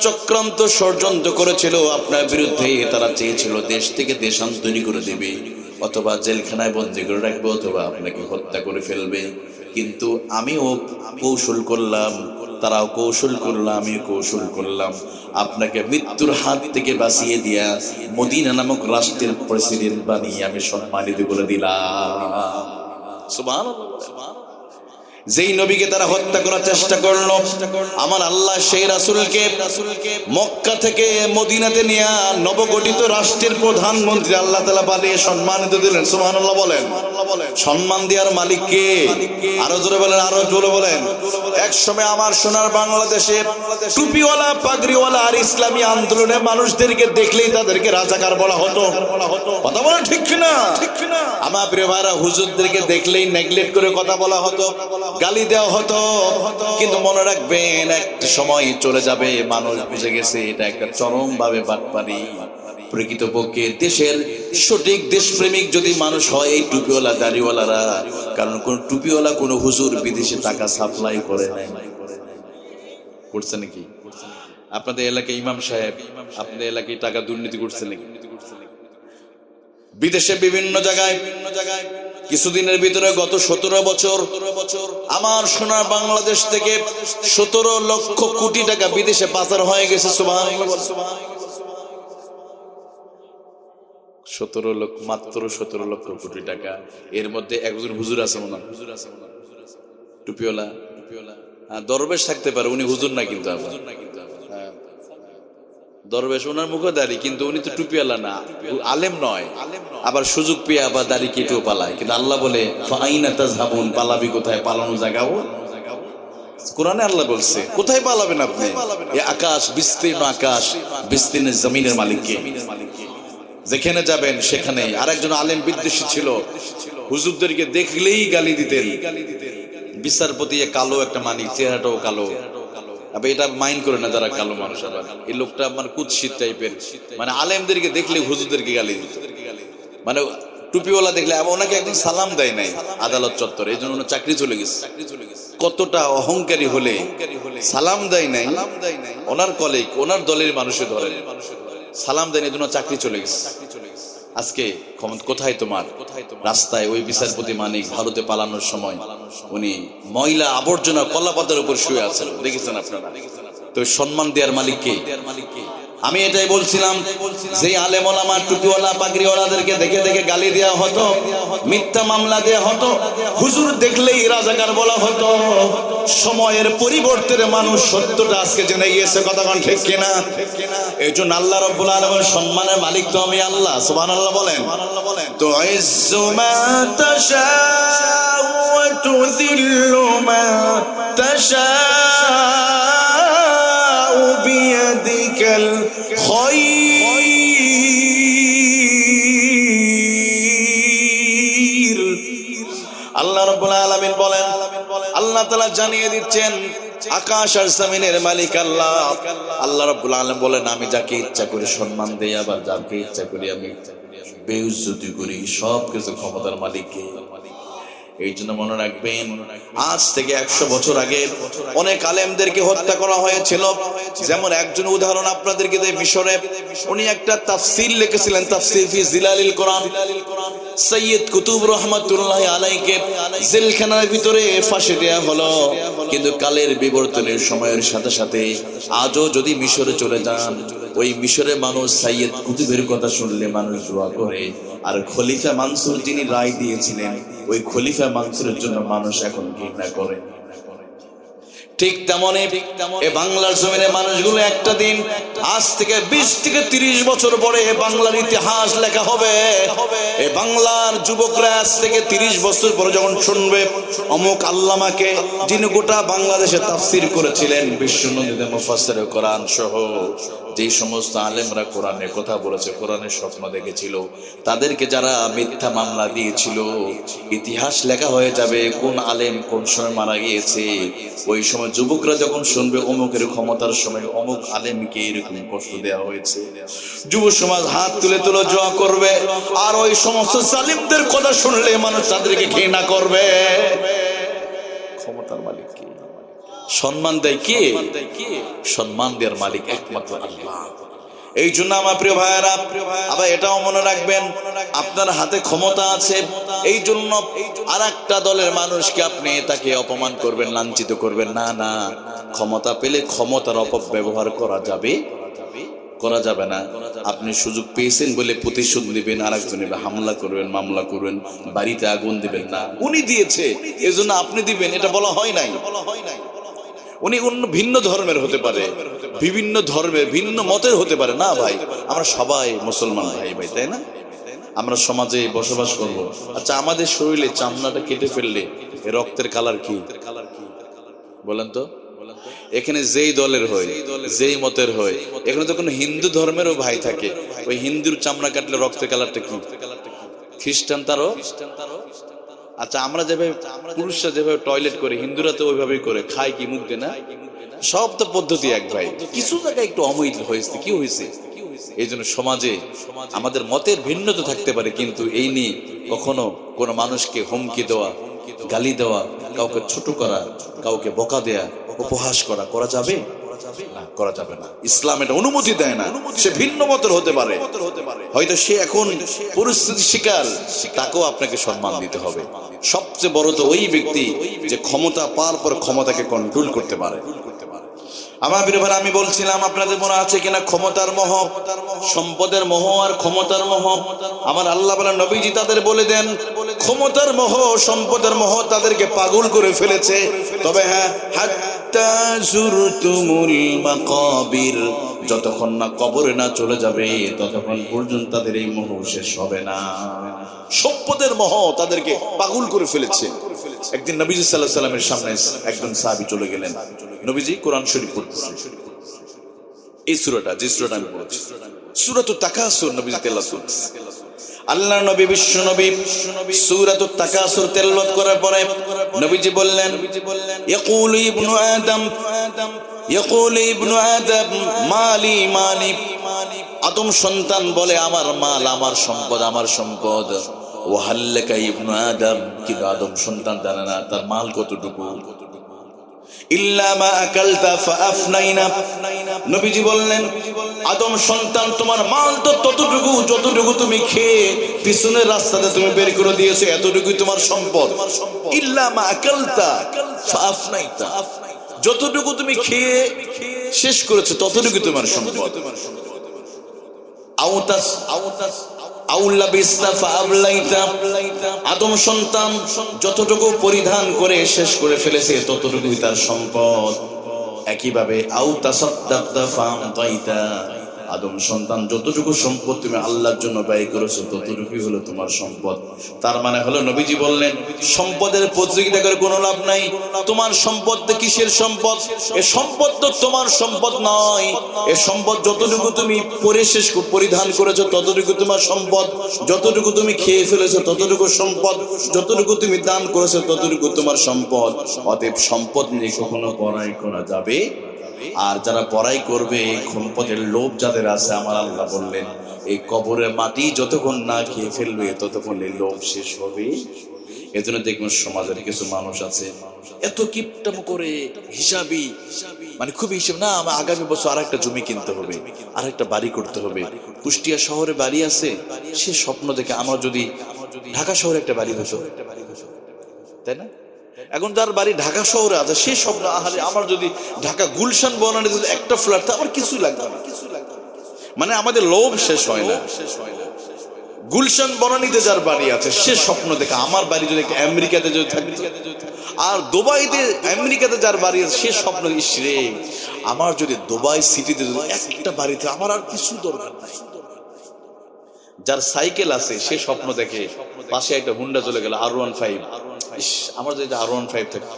চক্রান্ত ষড়যন্ত্র করেছিল আপনার বিরুদ্ধে। তারা চেয়েছিল দেশ থেকে দেশান্তরী করে দেবে, অথবা জেলখানায় বন্দী করে রাখবে, অথবা আপনাকে হত্যা করে ফেলবে। কিন্তু আমিও কৌশল করলাম, তারাও কৌশল করলাম, আমিও কৌশল করলাম, আপনাকে মৃত্যুর হাত থেকে বাঁচিয়ে দিয়া মদিনা নামক রাষ্ট্রের প্রেসিডেন্ট বানিয়ে আমি সম্মানিত করে দিলাম। সুবহানাল্লাহ। যেই নবীকে তারা হত্যা করার চেষ্টা করলো, আমার আল্লাহ সেই রাসূলকে মক্কা থেকে মদিনাতে নিয়ে নবগঠিত রাষ্ট্রের প্রধানমন্ত্রী আল্লাহ তাআলা বানিয়ে সম্মানিত দিলেন। সুবহানাল্লাহ বলেন। সম্মান দেওয়ার মালিক কে? আরো জোরে বলেন, আরো জোরে বলেন। এক সময় আমার সোনার বাংলাদেশে টুপিওয়ালা, পাগড়িওয়ালা আর ইসলামী আন্দোলনে মানুষদেরকে দেখলেই তাদেরকে রাজাকার বলা হতো। কথা বলেন ঠিক কিনা? আমার প্রিয় ভাইরা, হুজুরদেরকে দেখলেই নেগলেক্ট করে কথা বলা হতো, গালি দেওয়া হতো। কিন্তু মনে রাখবেন, একটা সময় চলে যাবে, মানুষ বুঝে গেছে এটা একটা চরম ভাবে বাটপারি। প্রকৃতপক্ষে দেশের সঠিক দেশপ্রেমিক যদি মানুষ হয় এই টুপিওয়ালা দাড়িওয়ালারা। কারণ কোন টুপিওয়ালা কোন হুজুর বিদেশে টাকা সাপ্লাই করে নাই, করছে নাকি? আপনাদের এলাকায় ইমাম সাহেব আপনাদের এলাকায় টাকা দুর্নীতি করছে নাকি? বিদেশে বিভিন্ন জায়গায় কিছুদিনের ভিতরে গত 17 বছর আমার সোনার বাংলাদেশ থেকে 17 লক্ষ কোটি টাকা বিদেশে পাচার হয়ে গেছে। সুবহানাল্লাহ। 17 লক্ষ, মাত্র 17 লক্ষ কোটি টাকা। এর মধ্যে একজন হুজুর আছে মনে হয়, টুপিওয়ালা। হ্যাঁ, দরবেশ থাকতে পারে, উনি হুজুর না কিন্তু। দরবেশ, ওনার মুখে দাড়ি, কিন্তু উনি তো টুপিওয়ালা না, আলেম নয়। আবার সুযোগ পেয়ে আবার দাড়ি কেটেও পালায়। কিন্তু আল্লাহ বলে, ফাইনা তাযহাবুন, পালাবি কোথায়? পালানো জায়গাও কোরআনে আল্লাহ বলছে, কোথায় পালাবেন আপনি? এই আকাশ, বিস্তীর্ণ আকাশ, বিস্তীর্ণ জমিনের মালিক কে? যেখানে যাবেন সেখানে আরেকজন আলেম বিদ্বেষী ছিল, হুজুরদেরকে দেখলেই গালি দিতেন। বিচারপতি কালো একটা মানিক, চেহারাটাও কালো। এটা মাইন্ড করে না যারা কালো মানুষ, আবার এই লোকটা মানে কুৎসিত টাইপের, মানে আলেমদেরকে দেখলে হুজুরদেরকে গালি দিত। মানে টুপিওয়ালা দেখলে ওনাকে একদিন সালাম দেয় নাই আদালত চত্বরে, এই জন্য ওনার চাকরি চলে গেছে। কতটা অহংকারী হলে সালাম দেয় নাই ওনার কলিগ, ওনার দলের মানুষে ধরেন, সালাম দেয় এই জন্য চাকরি চলে গেছে। আজকে কোথায় তোমার রাস্তায় ওই বিচারপতি মানিক ভারতে পালানোর সময় উনি ময়লা আবর্জনা কলাপাতার উপর শুয়ে আছেন, দেখেছেন আপনারা? তো সম্মান দেওয়ার মালিক কে? আমি এটাই বলছিলাম, যে আলেম ওলামা টুপিওয়ালা পাগড়িওয়ালাদেরকে দেখে দেখে গালি দেওয়া হতো, মিথ্যা মামলা দেওয়া হতো, হুজুর দেখলেই রাজাকার বলা হতো। সময়ের পরিবর্তনের মানুষ সত্যটা আজকে জেনে গিয়েছে, কথাক্ষণ ঠিক কিনা? এই জন্য আল্লাহ রাব্বুল আলামিনের সম্মানের মালিক তো আমি আল্লাহ, সুবহানাল্লাহ বলেন। তো ইজ্জু মা তাশা ওয়া তুযিল্লু মা তাশা বিয়াদিকাল খায়র। আল্লাহ রাব্বুল আলামিন বলেন, আল্লাহ তাআলা জানিয়ে দিচ্ছেন আকাশ আর জমিনের মালিক আল্লাহ। আল্লাহ রাব্বুল আলামিন বলেন, আমি যাকে ইচ্ছা করি সম্মান দেই, আবার যাকে ইচ্ছা করি আমি বেইজ্জতি করি। সব কিছু ক্ষমতার মালিক কে? এই জন্য মনে রাখবেন, আজ থেকে 100 বছর আগে অনেক আলেমদেরকে হত্যা করা হয়েছিল। যেমন একজন উদাহরণ আপনাদেরকে দেই, মিশরে উনি একটা তাফসীর লিখেছিলেন, তাফসীর ফি জিলালিল কোরআন। সৈয়দ কুতুব রহমাতুল্লাহ আলাইকে জেলখানার ভিতরে ফাঁসি দেয়া হলো। কিন্তু কালের বিবর্তনের সময়ের সাথে সাথে আজও যদি মিশরে চলে যান, ওই মিশরে মানুষ সৈয়দ কুতুবের কথা শুনলে মানুষ দোয়া করে। আর খলিফা মানসুর যিনি রায় দিয়েছিলেন, ওই খলিফা মানসুরের জন্য মানুষ এখন ঘৃণা করে। ঠিক তেমনই এই বাংলার জমিনে মানুষগুলো একটা দিন, আজ থেকে 20 থেকে 30 বছর পরে বাংলার ইতিহাস লেখা হবে। এই বাংলার যুবকরা আজ থেকে 30 বছর পরে যখন শুনবে অমুক আল্লামাকে, যিনি গোটা বাংলাদেশে তাফসীর করেছিলেন, বিশ্বনন্দিত মুফাসসিরে কোরআন সহ যে সমস্ত আলেমরা কোরআনের কথা বলেছে, কোরআনের স্বপ্ন দেখেছিল, তাদেরকে যারা মিথ্যা মামলা দিয়েছিল, ইতিহাস লেখা হয়ে যাবে কোন আলেম কোন সময় মারা গিয়েছে। ওই সময় যুবকরা যখন শুনবে অমুকের ক্ষমতার সময় অমুক আলেমকে এরকম কষ্ট দেওয়া হয়েছে, যুব সমাজ হাত তুলে তুলে দোয়া করবে। আর ওই সমস্ত জালিমদের কথা শুনলে মানুষ তাদেরকে ঘৃণা করবে। ক্ষমতার মালিক কে? সম্মান দেয় কে? সম্মান দেওয়ার মালিক একমাত্র আল্লাহ। এই জন্য আমার প্রিয় ভাইয়েরা, আবার এটাও মনে রাখবেন, আপনার হাতে ক্ষমতা আছে, এই জন্য আর একটা দলের মানুষকে আপনি তাকে অপমান করবেন, লাঞ্ছিত করবেন না। না, ক্ষমতা পেলে ক্ষমতার অপব্যবহার করা যাবে না। আপনি সুযোগ পেয়েছেন বলে প্রতিশোধ নেবেন, আরেকজনের হামলা করবেন, মামলা করবেন, বাড়িতে আগুন দিবেন না। উনি দিয়েছে এজন্য আপনি দিবেন, এটা বলা হয় নাই। উনি অন্য ভিন্ন ধর্মের হতে পারে, বিভিন্ন ধর্মের ভিন্ন মতের হতে পারে না। ভাই, আমরা সবাই মুসলমান ভাই, তাই না? আমরা সমাজে বসবাস করব। আচ্ছা, আমাদের শরীরে চামড়াটা কেটে ফেললে রক্তের কালার কি বলেন তো? এখানে যেই দলের হয়, যেই মতের হয়, এখানে তো কোনো হিন্দু ধর্মেরও ভাই থাকে, ওই হিন্দুর চামড়া কাটলে রক্তের কালারটা কি? খ্রিস্টান তারও। আচ্ছা, আমরা যেভাবে পুরুষরা যেভাবে টয়লেট করে, হিন্দুরা তো ওইভাবেই করে, খায় কি মুখ দিয়ে না? সব তো পদ্ধতি এক ভাই, কিছু জায়গায় একটু অমিল হয়েছে। কি হয়েছে? এই জন্য সমাজে আমাদের মতের ভিন্নতা থাকতে পারে, কিন্তু এই নিয়ে কখনো কোনো মানুষকে হুমকি দেওয়া, গালি দেওয়া, কাউকে ছোট করা, কাউকে বকা দেয়া, উপহাস করা যাবে না? করা যাবে না। ইসলাম এটা অনুমতি দেয় না। সে ভিন্ন মতের হতে পারে, হয়তো সে এখন পরিস্থিতি শিকার, তাকেও আপনাকে সম্মান দিতে হবে। সবচেয়ে বড় তো ওই ব্যক্তি যে ক্ষমতা পাওয়ার পর ক্ষমতাকে কন্ট্রোল করতে পারে। আমার বিরুদ্ধে আমি বলছিলাম, আপনাদের মনে আছে কিনা, ক্ষমতার মোহ, সম্পদের মোহ আর ক্ষমতার মোহ। আমার আল্লাহ বলেন, নবীজি তাদের বলে দেন, ক্ষমতার মোহ, সম্পদের মোহ তাদেরকে পাগল করে ফেলেছে। তবে হ্যাঁ, হাত্তা যুরতুমুল মাকাবির, যতক্ষণ না কবরে না চলে যাবে ততক্ষণ পর্যন্ত তাদের এই মোহ শেষ হবে না। সম্পদের মোহ তাদেরকে পাগল করে ফেলেছে। একদিন নবীজি সাল্লাল্লাহু আলাইহি ওয়াসাল্লামের সামনে একজন সাহাবী চলে গেলেন। নবীজি কোরআন শরীফ পড়তেছেন, এই সূরাটা, যে সূরাটা আমি পড়ছি, সূরাতুত তাকাসুর নবী তেলাওয়াত করতেছে। আল্লাহর নবী বিশ্ব নবী সূরাতুত তাকাসুর তেলাওয়াত করার পরে নবীজি বললেন, ইয়াকুলু ইবনু আদম মালি মালি, আদম সন্তান বলে আমার মাল, আমার সম্পদ, আমার সম্পদ। ওয়াহাল্লাকা ইবনু আদম, কিন্তু আদম সন্তান জানে না তার মাল কতটুকু। ইল্লা মা আকালতা ফাআফনাইনা, নবীজি বললেন আদম সন্তান তোমার মাল তো ততটুকু যতটুকু তুমি খেয়ে পিছনের রাস্তাতে তুমি বের করে দিয়েছো, এতটুকুই তোমার সম্পদ। ইল্লা মা আকালতা ফাআফনাইতা, যতটুকু তুমি খেয়ে শেষ করেছো ততটুকুই তোমার সম্পদ। আদম সন্তান যতটুকু পরিধান করে শেষ করে ফেলেছে ততটুকুই তার সম্পদ। একইভাবে আদম সন্তান যতটুকু সম্পদ তুমি আল্লাহর জন্য ব্যয় করেছো ততটুকুই হলো তোমার সম্পদ। তার মানে হলো নবীজি বললেন সম্পদের প্রতিযোগিতা করে কোনো লাভ নাই। তোমার সম্পদ কিসের সম্পদ? এ সম্পদ তো তোমার সম্পদ নয়। এ সম্পদ যতটুকু তুমি পরিধান করেছো ততটুকু তোমার সম্পদ, যতটুকু তুমি খেয়ে ফেলেছো ততটুকু সম্পদ, যতটুকু তুমি দান করেছো ততটুকু তোমার সম্পদ। অতএব সম্পদ নিয়ে কখনো বড়াই করা যাবে। আর যারা বড়াই করবে, সম্পদের লোভ যাদের আছে, আমার আল্লাহ বললেন এই কবরে মাটি যতক্ষণ না খেয়ে ফেলবে ততক্ষণ এই লোভ শেষ হবে। এজন্য দেখবেন সমাজের কিছু মানুষ আছে এত কিপটাম করে হিসাবি, মানে খুবই হিসাব না, আমার আগামী বছর আরেকটা জমি কিনতে হবে, আরেকটা বাড়ি করতে হবে। কুষ্টিয়া শহরে বাড়ি আছে, সে স্বপ্ন দেখে আমার যদি ঢাকা শহরে একটা বাড়ি হতো, তাই না? এখন যার বাড়ি ঢাকা শহরে আছে সে স্বপ্ন, আহারে আমার যদি ঢাকা গুলশান বনানী একটা ফ্ল্যাট, আমার কিছুই লাগবে না। মানে আমাদের লোভ শেষ হয় না। গুলশান বনানীতে যার বাড়ি আছে সে স্বপ্ন দেখে আমার বাড়ি যদি আমেরিকাতে যদি থাকে, আর দুবাইতে আমেরিকাতে যার বাড়ি আছে সে স্বপ্ন, ইসরে আমার যদি দুবাই সিটিতে যদি একটা বাড়িতে, আমার আর কিছু দরকার নাই। যার সাইকেল আছে সে স্বপ্ন দেখে পাশে একটা হুন্ডা চলে গেল R15, আমার যদি R15 থাকে।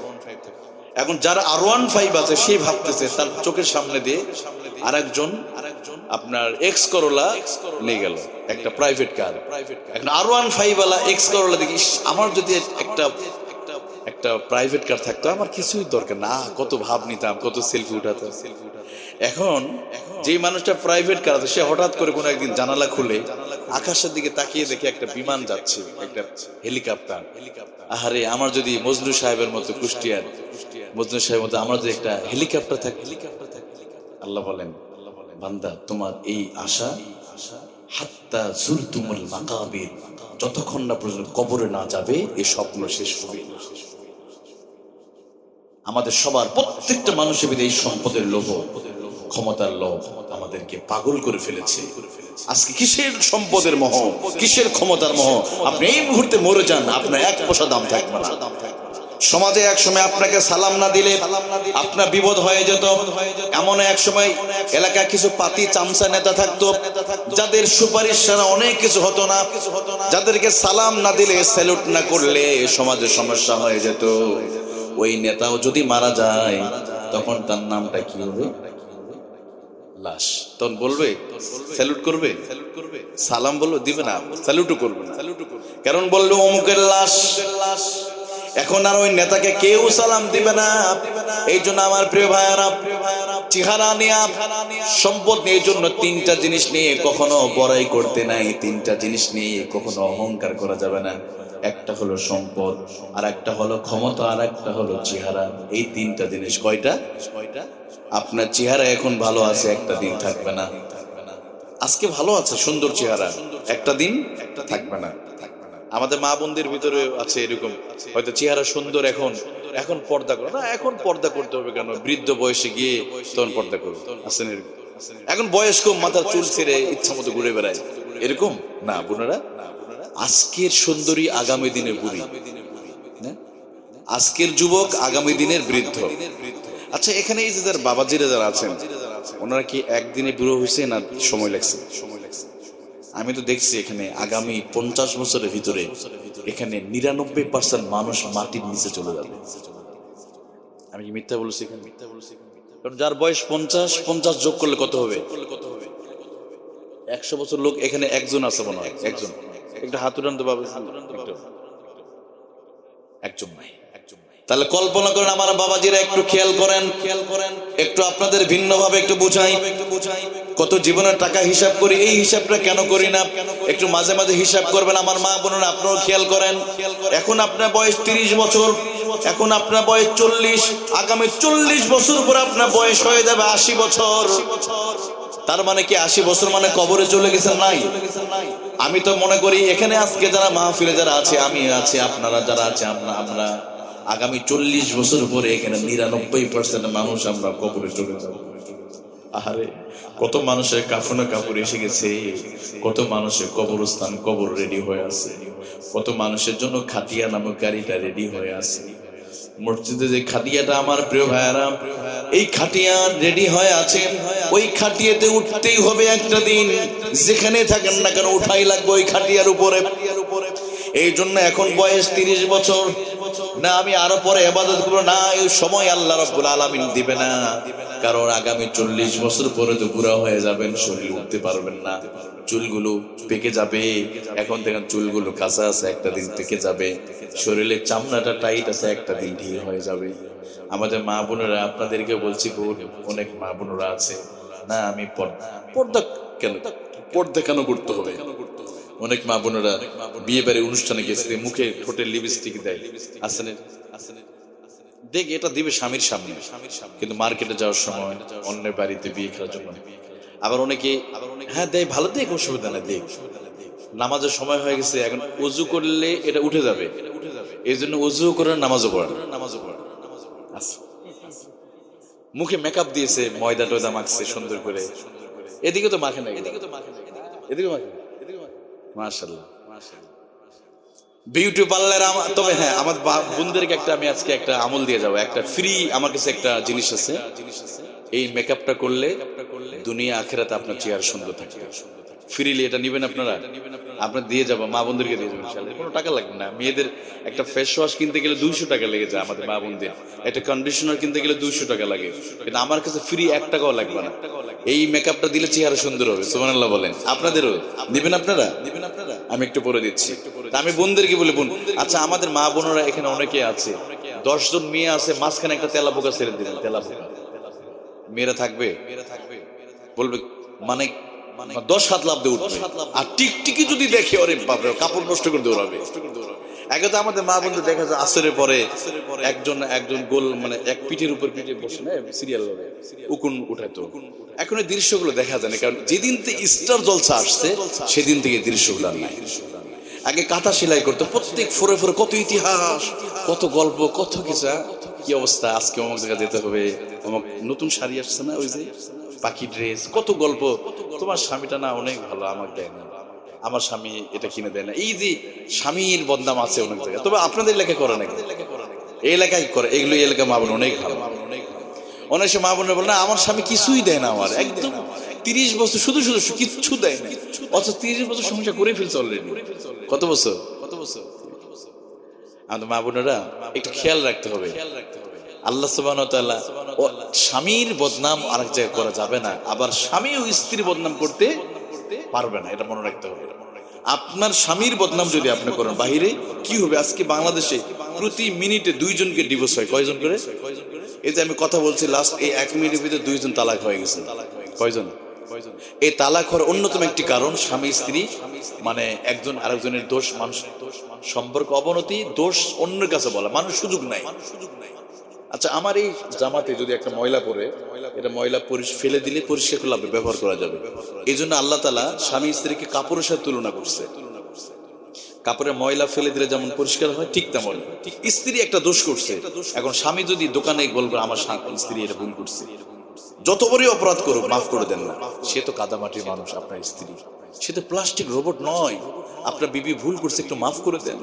এখন যার R15 আছে সে ভাবতেছে তার চোখের সামনে দিয়ে আরেকজন আপনার এক্স করোলা নিয়ে গেল, একটা প্রাইভেট কার। এখন R15 ওয়ালা এক্স করোলা দেখি, আমার যদি একটা প্রাইভেট কার থাকতো, আমার কিছুই দরকার না। কত ভাব নিতাম, কত সেলফি উঠাতাম। এখন যে মানুষটা প্রাইভেট কার আছে সে হঠাৎ করে কোনো একদিন জানালা খুলে আকাশের দিকে তাকিয়ে দেখে একটা বিমান যাচ্ছে, একটা হেলিকপ্টার। আহারে আমার যদি মজনু সাহেবের মতো, কুষ্টিয়ার মজনু সাহেবের মতো আমার যদি একটা হেলিকপ্টার থাকে। আল্লাহ বলেন বান্দা তোমার এই আশা হাত্তা যুরতুমুল মাকাবির, যতক্ষণ না পর্যন্ত কবরে না যাবে এই স্বপ্ন শেষ হবে না। আমাদের সবার প্রত্যেকটা মানুষের ভিতরে এই সম্পদের লোভ, ক্ষমতার লোভ আমাদেরকে পাগল করে ফেলেছে। আজকে কিসের সম্পদের মোহ, কিসের ক্ষমতার মোহ? আপনি এই মুহূর্তে মরে যান, আপনার এক পয়সা দাম থাকবে না। সমাজে এক সময় আপনাকে সালাম না দিলে আপনার বিপদ হয়ে যেত। এমন এক সময় এলাকায় কিছু পাতি চামচা নেতা থাকতো যাদের সুপারিশ ছাড়া অনেক কিছু হতো না, যাদেরকে সালাম না দিলে, স্যালুট না করলে সমাজে সমস্যা হয়ে যেত। ওই নেতাও যদি মারা যায় তখন তার নামটা কি হবে? লাশ। তখন বলবে স্যালুট করবে, সালাম বলবে, দিবে না, স্যালুটও করবে না। কারণ বললো অমুকের লাশ। এখন আর ওই নেতাকে কেউ সালাম দিবে না। এই জন্য আমার প্রিয় ভাইয়েরা, চেহারা নিয়ে, সম্পদ নিয়ে, এই জন্য তিনটা জিনিস নিয়ে কখনো বড়াই করতে নাই, তিনটা জিনিস নিয়ে কখনো অহংকার করা যাবে না। একটা হলো সম্পদ, আর একটা হলো ক্ষমতা, আর একটা হলো চেহারা। এই তিনটা জিনিস কয়টা? আপনার চেহারা এখন ভালো আছে, একটা দিন থাকবে না। আজকে ভালো আছে, সুন্দর চেহারা, একটা দিন থাকবে না। আমাদের মা বোনদের ভিতরে আছে এরকম, হয়তো চেহারা সুন্দর, এখন পর্দা করে না। এখন পর্দা করতে হবে কেন? বৃদ্ধ বয়সে গিয়ে তখন পর্দা করবে। আছেন এরকম। এখন বয়স্ক মাথার চুল ছেড়ে ইচ্ছা মতো ঘুরে বেড়ায়, এরকম না বোনেরা। আজকের সুন্দরী আগামী দিনের বুড়ি, আজকের যুবক আগামী দিনের বৃদ্ধ। আচ্ছা, এখানে এই যে যারা বাবাজিরা যারা আছেন, ওনারা কি একদিনে বুড়ো হয়েছে না সময় লাগছে? আমি তো দেখছি এখানে আগামী 50 বছরের ভিতরে এখানে 99% মানুষ মাটির নিচে চলে যাবে। আমি কি মিথ্যা বলছি? এখানে মিথ্যা বলছি, কারণ যার বয়স 50 যোগ করলে কত হবে? 100 বছর লোক এখানে একজন আছে মনে হয়, একজন, একটা হাত উঠান তো বাবা, একজন নাই। তাহলে কল্পনা করেন আমার বাবাজিরা, একটু খেয়াল করেন, একটু আপনাদের ভিন্ন ভাবে একটু বুঝাই। কত জীবনের টাকা হিসাব করি, এই হিসাবটা কেন করি না? একটু মাঝে মাঝে হিসাব করবেন আমার মা বোনেরা, আপনারাও খেয়াল করেন। এখন আপনার বয়স 30 বছর, এখন আপনার বয়স 40, আগামী 40 বছর পর আপনার বয়স হয়ে যাবে 80 বছর। তার মানে কি 80 বছর মানে কবরে চলে গেছেন? নাই। আমি তো মনে করি এখানে আজকে যারা মাহফিলে যারা আছে, আমি আছি, আপনারা যারা আছে, আমরা আগামী 40 বছর পরে এখানে 99% মানুষ আমরা কবরে চলে যাব। আহারে, কত মানুষের কাফনে কাপড় এসে গেছে, কত মানুষের কবরস্থান, কবর রেডি হয়ে আছে, কত মানুষের জন্য খাটিয়া নামক গাড়িটা রেডি হয়ে আছে। মসজিদে যে খাটিয়াটা আমার প্রিয় ভাইয়ারা, এই খাটিয়া রেডি হয়ে আছে, ওই খাটিয়াতে উঠতেই হবে একটা দিন, যেখানে থাকেন না কেন উঠাই লাগবে ওই খাটিয়ার উপরে। এই জন্য এখন বয়স 30 বছর না, আমি আরো পরে ইবাদত করব না, এই সময় আল্লাহ রাব্বুল আলামিন দিবে না। কারণ আগামী 40 বছর পরে তো বুড়া হয়ে যাবেন, শরীর উঠতে পারবেন না, চুলগুলো পেকে যাবে। এখন থেকে চুলগুলো কাঁচা আছে, একটা দিন পেকে যাবে, শরীরের চামড়াটা টাইট আছে, একটা দিন ঢিল হয়ে যাবে। আমাদের মা বোনেরা, আপনাদেরকে বলছি, অনেক মা বোনেরা আছে না, আমি পর্দা কেন করতে হবে? অনেক মা বোনেরা বিয়ে বাড়ির অনুষ্ঠানে গেছে, মুখে ঠোঁটে লিপস্টিক দেয়, আসেন দেখ, এটা দিবে স্বামীর সামনে, কিন্তু মার্কেটে যাওয়ার সময়, অন্যের বাড়িতে বিয়ে খাওয়ার জন্য। আবার অনেকে হ্যাঁ দেয়, ভালো দেখ, অসুবিধা না, দেখ। নামাজের সময় হয়ে গেছে, এখন ওযু করলে এটা উঠে যাবে, এই জন্য ওযু করে নামাজও পড়েন। মুখে মেকআপ দিয়েছে, ময়দা টয়দা মাখছে সুন্দর করে, এদিকে তো মাখে না, এদিকে মাখে, মাশাআল্লাহ। বিউটি পার্লার, তবে হ্যাঁ, আমার বোনদেরকে একটা আমি আজকে একটা আমল দিয়ে যাবো, একটা ফ্রি আমার কাছে একটা জিনিস আছে, এই মেকআপটা করলে দুনিয়া আখিরাতে আপনার চেহারা সুন্দর থাকবে। ফ্রিলি এটা নিবেন আপনারা, আপনার দিয়ে যাবো, মা বোনদেরকে দিয়ে যাবেন ইনশাআল্লাহ, কোনো টাকা লাগবে না। মেয়েদের একটা ফেস ওয়াশ কিনতে গেলে 200 টাকা লেগে যায়, আমাদের মা বোনদের একটা কন্ডিশনার কিনতে গেলে 200 টাকা লাগে, কিন্তু আমার কাছে ফ্রি 1 টাকাও লাগবে না। এই মেকআপটা দিলে চেহারা সুন্দর হবে, সুবহানাল্লাহ বলেন। আপনাদেরও দিবেন আপনারা? আমি একটু পরে দিচ্ছি। আমি বোনদেরকে বলে, বোন, আচ্ছা আমাদের মা বোনেরা এখানে অনেকে আছে, 10 জন মেয়ে আছে, মাঝখানে একটা তেলা পোকা ছেড়ে দিলেন, তেলা পোকা, মেয়েরা থাকবে, বলবে মানে 10 হাত লাভ দিয়ে উঠবে, আর টিকটিকি যদি দেখে, ওরে বাপরে, কাপড় নষ্ট করে দৌড়াবে। আগে তো আমাদের মা বোনদের দেখা যায় আসরের পরে একজন গোল, মানে এক পিঠের উপর পিঠে বসে না, সিরিয়াল হবে, উকুন উঠাইতো। এখন এই দৃশ্যগুলো দেখা যায় না, কারণ যেদিন থেকে স্টার জলসা আসছে সেদিন থেকে দৃশ্যগুলো নাই। আগে কাঁথা সেলাই করতো, প্রত্যেক ফোরে ফোরে কত ইতিহাস, কত গল্প, কত কিছু। কি অবস্থা, আজকে অমুক জায়গা যেতে হবে, অমুক নতুন শাড়ি আসছে না, ওই যে পাখি ড্রেস, কত গল্প। তোমার স্বামীটা না অনেক ভালো, আমাকে দেয় না, আমার স্বামী এটা কিনে দেয় না, এই যে স্বামীর বদনাম আছে অনেক জায়গায়। তবে আপনাদের এলাকায় করে নাকি? এই এলাকায় করে, এগুলো এই এলাকা মা বোন অনেক ভালো। অনেক সময় মা বোনের বলে না, আমার স্বামী কিছুই দেয় না, আমার একদম 30 বছর শুধু কিচ্ছু দেয় না, অথচ 30 বছর সংসার করে ফেলছে অলরেডি। কত বছর? আমাদের মা বোনেরা একটু খেয়াল রাখতে হবে। আল্লাহ সুবহানাহু ওয়া তাআলা, স্বামীর বদনাম আরেক জায়গায় করা যাবে না, আবার স্বামী ও স্ত্রীর বদনাম করতে পারবে না, এটা মনে রাখতে হবে। আপনার স্বামীর বদনাম যদি আপনি করেন বাহিরে, কি হবে? আজকে বাংলাদেশে প্রতি মিনিটে 2 জনকে ডিভোর্স হয়। কয়জন করে? এই যে আমি কথা বলছি, লাস্ট এই 1 মিনিটের ভিতরে 2 জন তালাক হয়ে গেছে। কয়জন? এই তালাক হওয়ার অন্যতম একটি কারণ স্বামী স্ত্রী, মানে একজন আরেকজনের দোষ, মানুষ সম্পর্ক অবনতি, দোষ অন্যের কাছে বলা, মানুষ সুযোগ নাই। আচ্ছা, আমার এই জামাতে যদি একটা ময়লা পড়ে, এটা ময়লা ফেলে দিলে পরিষ্কার করলে ব্যবহার করা যাবে। এই জন্য আল্লাহ তাআলা স্বামী স্ত্রীকে কাপড়ের সাথে তুলনা করছে। কাপড়ে ময়লা ফেলে দিলে যেমন পরিষ্কার হয়, ঠিক তেমন স্ত্রী একটা দোষ করছে। এখন স্বামী যদি দোকানে বলবে আমার স্ত্রী এটা ভুল করছে, যত বড়ই অপরাধ করুক মাফ করে দেন না, সে তো কাদামাটির মানুষ, আপনার স্ত্রী, সে তো প্লাস্টিক রোবট নয়। আপনার বিবি ভুল করছে, একটু মাফ করে দেন।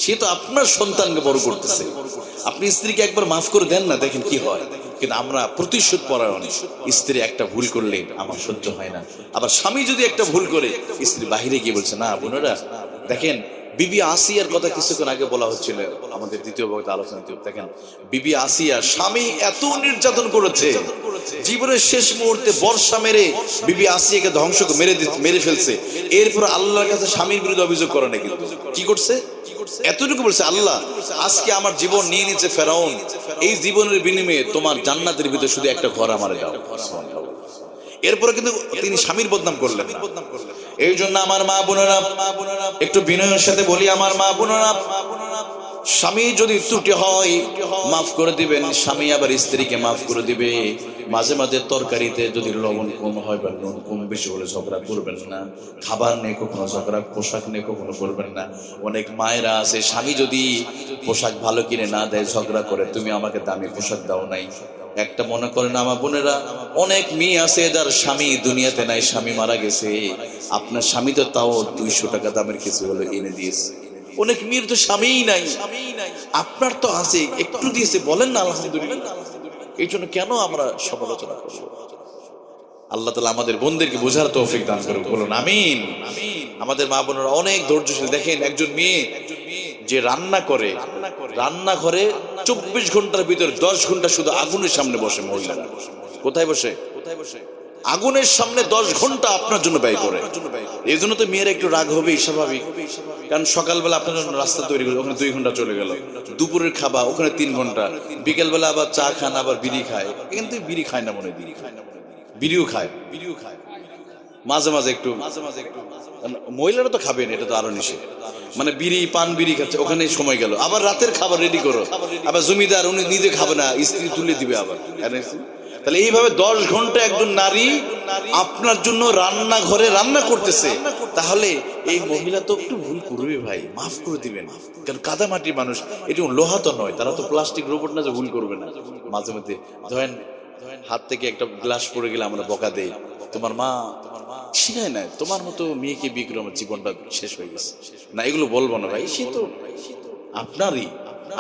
সে তো আপনার সন্তানকে বড় করতেছে, আপনি স্ত্রীকে একবার মাফ করে দেন না, দেখেন কি হয়। কিন্তু আমরা প্রতিশোধ পরায়ণ, স্ত্রী একটা ভুল করলে আমার সহ্য হয় না। আবার স্বামী যদি একটা ভুল করে, স্ত্রী বাহিরে গিয়ে বলছে, না বোনেরা দেখেন বিবি আসিয়ার কথা কিছুক্ষণ আগে বলা হচ্ছিল আমাদের দ্বিতীয় বক্তা আলোচনাতে। দেখেন বিবি আসিয়া স্বামী এত নির্যাতন করেছে, জীবনের শেষ মুহূর্তে বর্ষা মেরে বিবি আসিয়াকে ধ্বংস মেরে ফেলছে। এরপর আল্লাহর কাছে স্বামীর বিরুদ্ধে অভিযোগ করে না, কিন্তু কি করছে? এতটুকু বলছে, আল্লাহ আজকে আমার জীবন নিয়ে নিচ্ছে ফেরাউন, এই জীবনের বিনিময়ে তোমার জান্নাতের ভিতরে শুধু একটা ঘর আমারে দাও। এরপরে কিন্তু তিনি স্বামীর বদনাম করলেন না। এই জন্য আমার মা বোনেরা একটু বিনয়ের সাথে বলি, আমার মা বোনেরা, স্বামী যদি ত্রুটি হয় মাফ করে দিবেন, স্বামী আবার স্ত্রীকে মাফ করে দিবে। মাঝে মাঝে তরকারিতে যদি লবণ কম হয় বা নুন কম বেশি হলে ঝগড়া করবেন না। খাবার নিয়ে কখনো ঝগড়া, পোশাক নিয়ে কখনো করবেন না। অনেক মায়েরা আছে, স্বামী যদি পোশাক ভালো কিনে না দেয় ঝগড়া করে, তুমি আমাকে দামি পোশাক দাও নাই। একটা মনে করেন আমার বোনেরা, অনেক মেয়ে আছে যার স্বামী দুনিয়াতে নাই, স্বামী মারা গেছে, আপনার স্বামী তো তাও 200 টাকা দামের কিছু হলো এনে দিয়েছে। অনেক মেয়ের তো স্বামীই নাই, আপনার তো আছে, একটু দিয়েছে, বলেন না আলহামদুলিল্লাহ। এই জন্য কেন আমরা সমালোচনা করবো? আল্লাহ তাআলা আমাদের বোনদেরকে বোঝার তৌফিক দান করুক, বলুন আমিন। আমাদের মা বোনেরা অনেক ধৈর্যশীল। দেখেন একজন মেয়ে যে রান্না করে, রান্না করে 24 ঘন্টার ভিতরে 10 ঘন্টা শুধু আগুনের সামনে বসে মহিলারা। কোথায় বসে? আগুনের সামনে 10 ঘন্টা আপনার জন্য ব্যয় করে। এই জন্য তো মেয়েরা একটু রাগ হবেই, স্বাভাবিক। কারণ সকালবেলা আপনার জন্য রাস্তা তৈরি করে, ওখানে 2 ঘন্টা চলে গেল। দুপুরের খাবার ওখানে 3 ঘন্টা। বিকেলবেলা আবার চা খান, আবার বিড়ি খায়। এখান থেকে বিড়ি খায় না, মনে বিড়িও খায়। মাঝে মাঝে একটু মহিলারা তো খাবেন, এটা তো আরো নিষেধ। মানে বিড়ি পান বিড়ি খাচ্ছে, ওখানে সময় গেল। আবার রাতের খাবার রেডি করো, আবার জমিদার উনি নিজে খাবে না, স্ত্রী তুলে দিবে আবার। তাহলে এইভাবে 10 ঘন্টা একজন নারী আপনার জন্য রান্নাঘরে রান্না করতেছে। তাহলে এই মহিলা তো একটু ভুল করবে ভাই, মাফ করে দিবেন। কারণ কাদামাটির মানুষ, এটা লোহা তো নয়, তারা তো প্লাস্টিক রোবট না যে ভুল করবে না। মাঝে মধ্যে ধরেন হাত থেকে একটা গ্লাস পড়ে গেলে আমরা বকা দেই, তোমার মা শিখায় না, তোমার মতো মেয়েকে বিয়ে করে আমার জীবনটা শেষ হয়ে গেছে না, এগুলো বলবো না ভাই। সে তো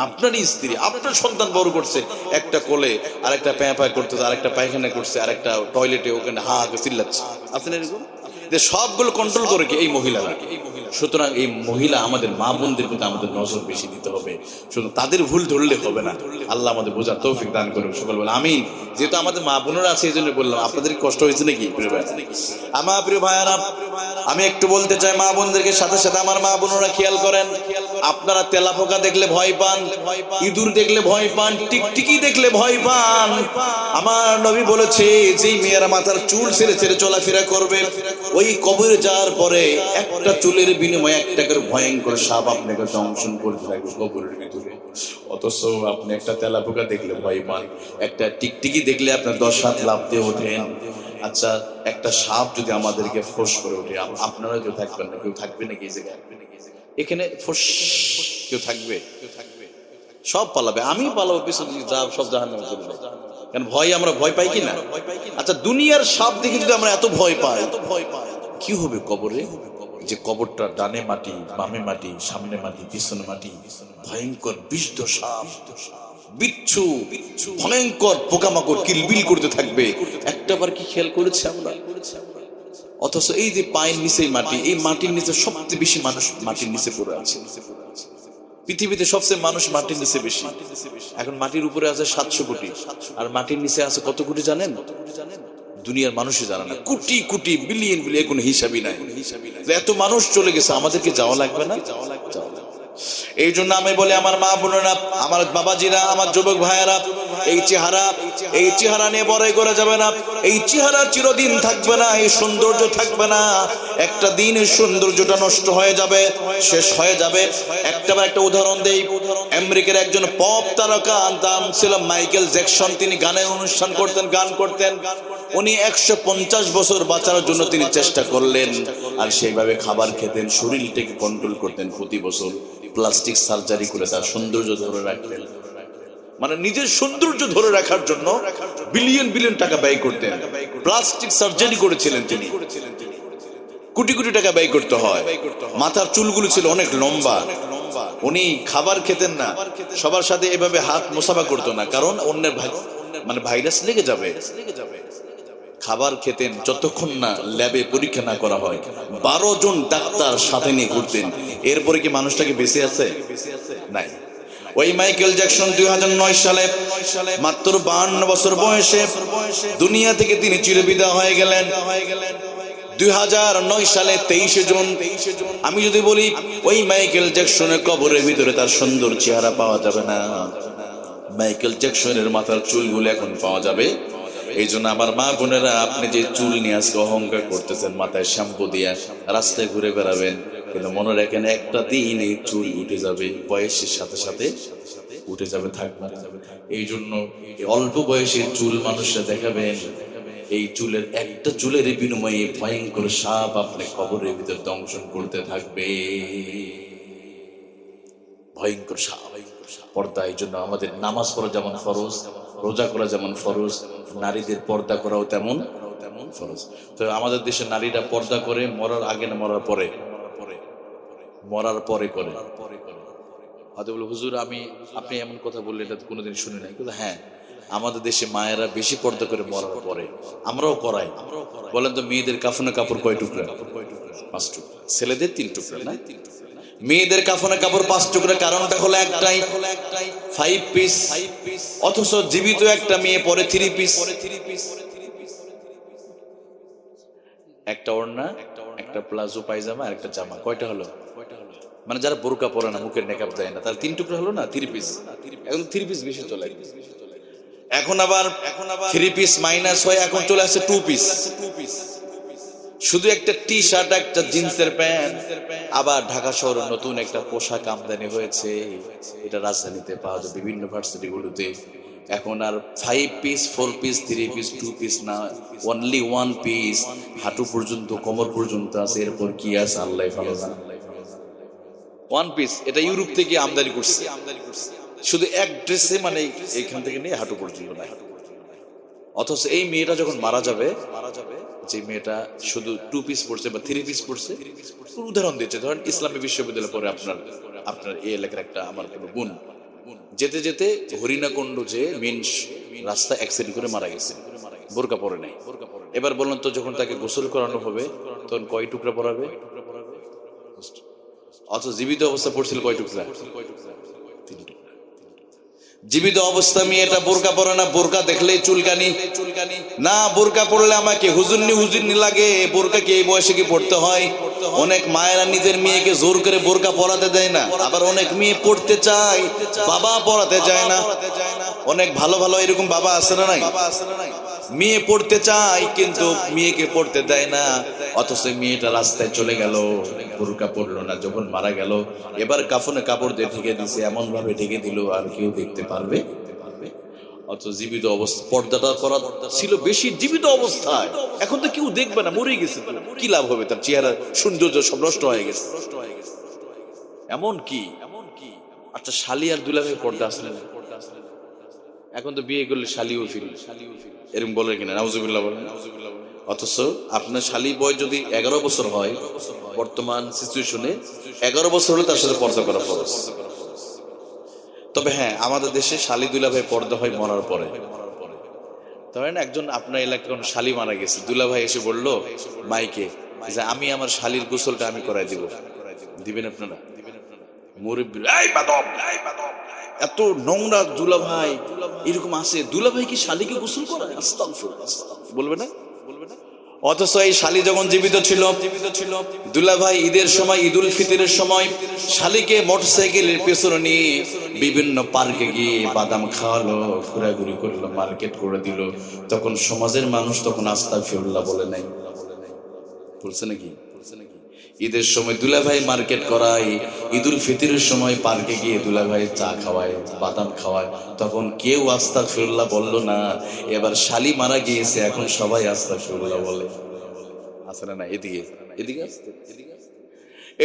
আপনারই স্ত্রী, আপনার সন্তান বড় করছে, একটা কোলে, আর একটা প্যাঁ করতেছে, আর একটা পায়খানা করছে, আর একটা টয়লেটে ওখানে হা চিল্লাচ্ছে। আপনার এরকম সবগুলো কন্ট্রোল করে কি এই মহিলারা। সুতরাং এই মহিলা আমাদের মা বোনদের প্রতি আমাদের নজর বেশি দিতে হবে। শুধু তাদের ভুল ধরলে হবে না। আল্লাহ আমাদের বোঝার তৌফিক দান করুন, সকল বলে আমিন। যেহেতু আমাদের মা বোনেরা আছে এই জন্য বললাম, আপনাদের কষ্ট হয়েছে নাকি প্রিয় ভাই? আমার প্রিয় ভাইয়ারা, আমি একটু বলতে চাই মা বোনদেরকে, সাথে সাথে আমার মা বোনেরা খেয়াল করেন, আপনারা তেলাপোকা দেখলে ভয় পান, ইঁদুর দেখলে ভয় পান, টিকটিকি দেখলে ভয় পান। আমার নবী বলেছে, যেই মেয়েরা মাথার চুল ছেড়ে ছেড়ে চলাফেরা করবে, ওই কবরে যাওয়ার পরে একটা চুলের বিনিময়ে 1 টাকার ভয়ঙ্কর সাপ আপনাকে দংশন করতে থাকবে কবরের ভিতরে। অথচ আপনি একটা তেলাপোকা দেখলে ভয় পান, একটা টিকটিকি দেখলে আপনার 10 হাত লাফ দিয়ে ওঠেন। আচ্ছা, একটা সাপ যদি আমাদেরকে ফোঁস করে ওঠে, আপনারা কেউ থাকবেন না? কেউ থাকবে নাকি এই জায়গায়? এখানে ফোঁস কেউ থাকবে? সব পালাবে, আমি পালাবো পিছনে, সব জাহান্নামে চলে যাবে। কারণ আমরা ভয় পাই কি না? আচ্ছা, দুনিয়ার সাপ দেখে যদি আমরা এত ভয় পাই, কি হবে কবরে? যে কবরটা ডানে মাটি, বামে মাটি, সামনে মাটি, পিছনে মাটি, ভয়ঙ্কর বিষধ সাপ, বিচ্ছু, ভয়ঙ্কর পোকামাকড় কিলবিল করতে থাকবে। একটাবার কি খেয়াল করেছে আমরা? অথচ এই যে পায়ের নিচে মাটি, এই মাটির নিচে সবচেয়ে বেশি মানুষ মাটির নিচে পড়ে আছে। পৃথিবীতে সবচেয়ে মানুষ মাটির নিচে বেশি। এখন মাটির উপরে আছে 700 কোটি, আর মাটির নিচে আছে কত কোটি জানেন? দুনিয়ার মানুষই জানে না, কোটি কোটি বিলিয়ন বিলিয়ন, কোনো হিসাবই নাই। এত মানুষ চলে গেছে, আমাদেরকে যাওয়া লাগবে না? এই জন্য আমি বলি, আমার মা বোনেরা, আমার বাবাজিরা, আমার যুবক ভাইয়েরা, এই চেহারা নিয়ে বড়াই করা যাবে না। এই চেহারা চিরদিন থাকবে না, এই সৌন্দর্য থাকবে না। একটা দিন এই সৌন্দর্যটা নষ্ট হয়ে যাবে, শেষ হয়ে যাবে। একটা উদাহরণ দেই। আমেরিকার একজন পপ তারকা, নাম ছিল মাইকেল জ্যাকসন। তিনি গানের অনুষ্ঠান করতেন, গান করতেন। উনি 150 বছর বাঁচার জন্য তিনি চেষ্টা করলেন, আর সেইভাবে খাবার খেতেন, শরীরটাকে কন্ট্রোল করতেন। প্রতি বছর প্লাস্টিক সার্জারি করে তার সৌন্দর্য ধরে রাখতেন। মানে নিজের সৌন্দর্য ধরে রাখার জন্য বিলিয়ন বিলিয়ন টাকা ব্যয় করতেন। প্লাস্টিক সার্জারি করেছিলেন তিনি, কোটি কোটি টাকা ব্যয় করতে হয়। মাথার চুলগুলো ছিল অনেক লম্বা। উনি খাবার খেতেন না, সবার সাথে এভাবে হাত মোসাফা করতো না, কারণ অন্যের ভাইরাস লেগে যাবে। খাবার খেতেন যতক্ষণ না ল্যাবে পরীক্ষা না করা হয়। 12 জন ডাক্তার সাথে নিয়ে ঘুরতেন। এরপরে কি মানুষটাকে বেঁচে আছে? নাই। ওই মাইকেল জ্যাকসন 2009 সালে মাত্র 52 বছর বয়সে দুনিয়া থেকে তিনি চিরবিদায় হয়ে গেলেন। 2009 সালে 23 জুন। আমি যদি বলি ওই মাইকেল জ্যাকসনের কবরের ভিতরে তার সুন্দর চেহারা পাওয়া যাবে না, মাইকেল জ্যাকসনের মাথার চুলগুলো এখন পাওয়া যাবে। এই জন্য আমার মা বোনেরা, আপনি যে চুল নিয়ে আজকে অহংকার করতেছেন, মাথায় শ্যাম্পু দিয়ে রাস্তায় ঘুরে বেড়াবেন, কিন্তু মনে রাখেন একটা দিন এই চুল উঠে যাবে, বয়সের সাথে সাথে উঠে যাবে, থাকবে। এই জন্য অল্প বয়সে চুল মানুষরা দেখাবেন, এই চুলের একটা চুলের বিনিময়ে ভয়ঙ্কর সাপ আপনি কবরের ভিতর দংশন করতে থাকবে। ভয়ঙ্কর সাপ। পর্দা। এই জন্য আমাদের নামাজ পড়া যেমন ফরজ, রোজা করা যেমন ফরজ, নারীদের পর্দা করাও তেমন ফরজ। তো আমাদের দেশে নারীরা পর্দা করে মরার আগে না মরার পরে? মরার পরে করে। হয়তো বলে হুজুর আপনি এমন কথা বললে এটা কোনোদিন শুনি নাই। কিন্তু হ্যাঁ, আমাদের দেশে মায়েরা বেশি পর্দা করে মরার পরে। আমরাও করাই। বলেন তো মেয়েদের কাফনে কাপড় কয় টুকরা? 5 টুকরা। ছেলেদের 3 টুকরা না? মেয়েদের কাফনে কাপড় 5 টুকরা। কারণটা হলো একটাই, 5 পিস। অথচ জীবিত একটা মেয়ে পরে 3 পিস। একটা ওড়না, একটা প্লাজো পায়জামা আর একটা জামা। কয়টা হলো? মানে যারা বোরকা পরে না, মুখের নেকাব দেয় না, তার 3 টুকরা হলো না, 3 পিস। এখন 3 পিস বেশি চলে। এখন আবার 3 পিস মাইনাস হয়ে এখন চলে আসছে 2 পিস। শুধু একটা টি শার্ট, একটা জিন্সের প্যান্ট। আবার ঢাকা শহরে নতুন একটা পোশাক আমদানি হয়েছে, এটা রাজধানীতে পাওয়া যায় বিভিন্ন ভার্সিটিগুলোতে। এখন আর 5 পিস, 4 পিস, 3 পিস, 2 পিস না, অনলি 1 পিস। হাঁটু পর্যন্ত, কোমর পর্যন্ত আছে। এরপর কি আছে আল্লাহ ভালো জানে। 1 পিস এটা ইউরোপ থেকে আমদানি করছে, শুধু এক ড্রেসে, মানে এইখান থেকে নিয়ে হাঁটু পর্যন্ত নাই। অথচ এই মেয়েটা যখন মারা যাবে, যে মেয়েটা শুধু 2 পিস পড়ছে বা 3 পিস পড়ছে, উদাহরণ দিচ্ছে, ধরেন ইসলামী বিশ্ববিদ্যালয় পরে আপনার এই এলাকার একটা আমার কোনো বোন যেতে যেতে হরিণাকুণ্ড যে মেন রাস্তা অ্যাক্সিডেন্ট করে মারা গেছে, বোরকা পরে নাই। এবার বলুন তো, যখন তাকে গোসল করানো হবে তখন কয় টুকরা পরাবে? অথচ জীবিত অবস্থা পড়ছিল কয় টুকরা? 3 টুকরা। জীবিত অবস্থা মেয়েটা বোরকা পরে না, বোরকা দেখলেই চুলকানি না, বোরকা পড়লে আমাকে হুজুরনি লাগে। বোরকা কি এই বয়সে কি পড়তে হয়? অনেক মায়েরা নিজের মেয়েকে জোর করে বোরকা পরাতে দেয় না, আবার অনেক মেয়ে পড়তে চায়, বাবা পরাতে যায় না। অনেক ভালো ভালো এরকম বাবা আছে না নাই? মেয়ে পড়তে চায় কিন্তু মেয়েকে পড়তে দেয় না। অথচ মেয়েটা রাস্তায় চলে গেল, বোরকা পড়লো না, যখন মারা গেল এবার কাফনে কাপড় দিয়ে ঢেকে দিছে, এমন ভাবে ঢেকে দিল আর কেউ দেখতে পারবে। অথচ জীবিত অবস্থা পর্দাটা করা ছিল বেশি জীবিত অবস্থায়। এখন তো কেউ দেখবে না, মরে গেছে, কি লাভ হবে? তার চেহারা সৌন্দর্য সব নষ্ট হয়ে গেছে। এমন কি আচ্ছা, শালি আর দুলাভাই পর্দা আসলে না? এখন তো বিয়ে করলে শালিও ফিল, এরকম বলে কিনা? নাউজুবিল্লাহ বলেন। অথচ আপনার শালি বয় যদি 11 বছর হয়, বর্তমান সিচুয়েশনে 11 বছর হলে তার সাথে পর্দা করা ফরজ। তবে হ্যাঁ, আমাদের দেশে শালি দুলাভাই পর্দা হয় মরার পরে। ধরেন একজন আপনার এলাকায় কোন শালি মারা গেছে, দুলাভাই এসে বললো মাইকে যে আমি আমার শালির গোসলটা আমি করাই দিব। দিবেন আপনারা? মুরব্বী এত নোংরা দুলাভাই এরকম আছে, দুলাভাই কি শালিকে গোসল করায়? আস্তাগফিরুল্লাহ, বলবে না? অথচ এই শালি যখন জীবিত ছিল, দুলাভাই ঈদের সময়, ঈদুল ফিতরের সময় শালিকে মোটরসাইকেলের পেছনে নিয়ে বিভিন্ন পার্কে গিয়ে বাদাম খাওয়ালো, ঘোরাঘুরি করলো, মার্কেট করে দিল। তখন সমাজের মানুষ তখন আস্তাগফিরুল্লাহ বলে নাই, বলছে নাকি? ঈদের সময় দুলাভাই মার্কেট করায়, ঈদুল ফিতরের সময় পার্কে গিয়ে দুলাভাই চা খাওয়ায়, বাদাম খাওয়ায়, তখন কেউ আস্তাগফিরুল্লাহ বলল না। এবার শালি মারা গিয়েছে, এখন সবাই আস্তাগফিরুল্লাহ বলে। আসলে না, এদিকে আসতে।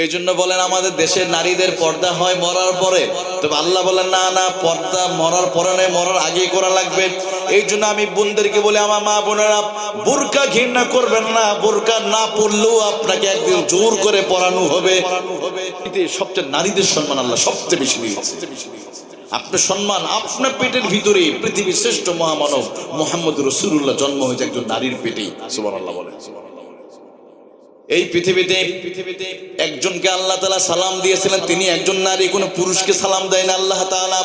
এই জন্য বলেন আমাদের দেশের নারীদের পর্দা হয় মরার পরে। তবে আল্লাহ বলেন না না, পর্দা মরার পরে নয়, মরার আগে করা লাগবে। এই জন্য আমি বোনদেরকে বলি, আমার মা বোনেরা, বোরকা ঘৃণা করবেন না। বোরকা না পড়লেও আপনাকে একদিন জোর করে পরানো হবে। সবচেয়ে নারীদের সম্মান আল্লাহ সবচেয়ে বেশি দিয়েছে। আপনার সম্মান আপনার পেটের ভিতরে পৃথিবীর শ্রেষ্ঠ মহামানব মুহাম্মদ রাসূলুল্লাহ জন্ম হয়েছে একজন নারীর পেটে। সুবহানাল্লাহ বলেন। এই পৃথিবীতে একজনকে আল্লাহ তাআলা সালাম দিয়েছিলেন, তিনি একজন নারী, কোনো পুরুষকে সালাম দেয় না আল্লাহ তাআলা।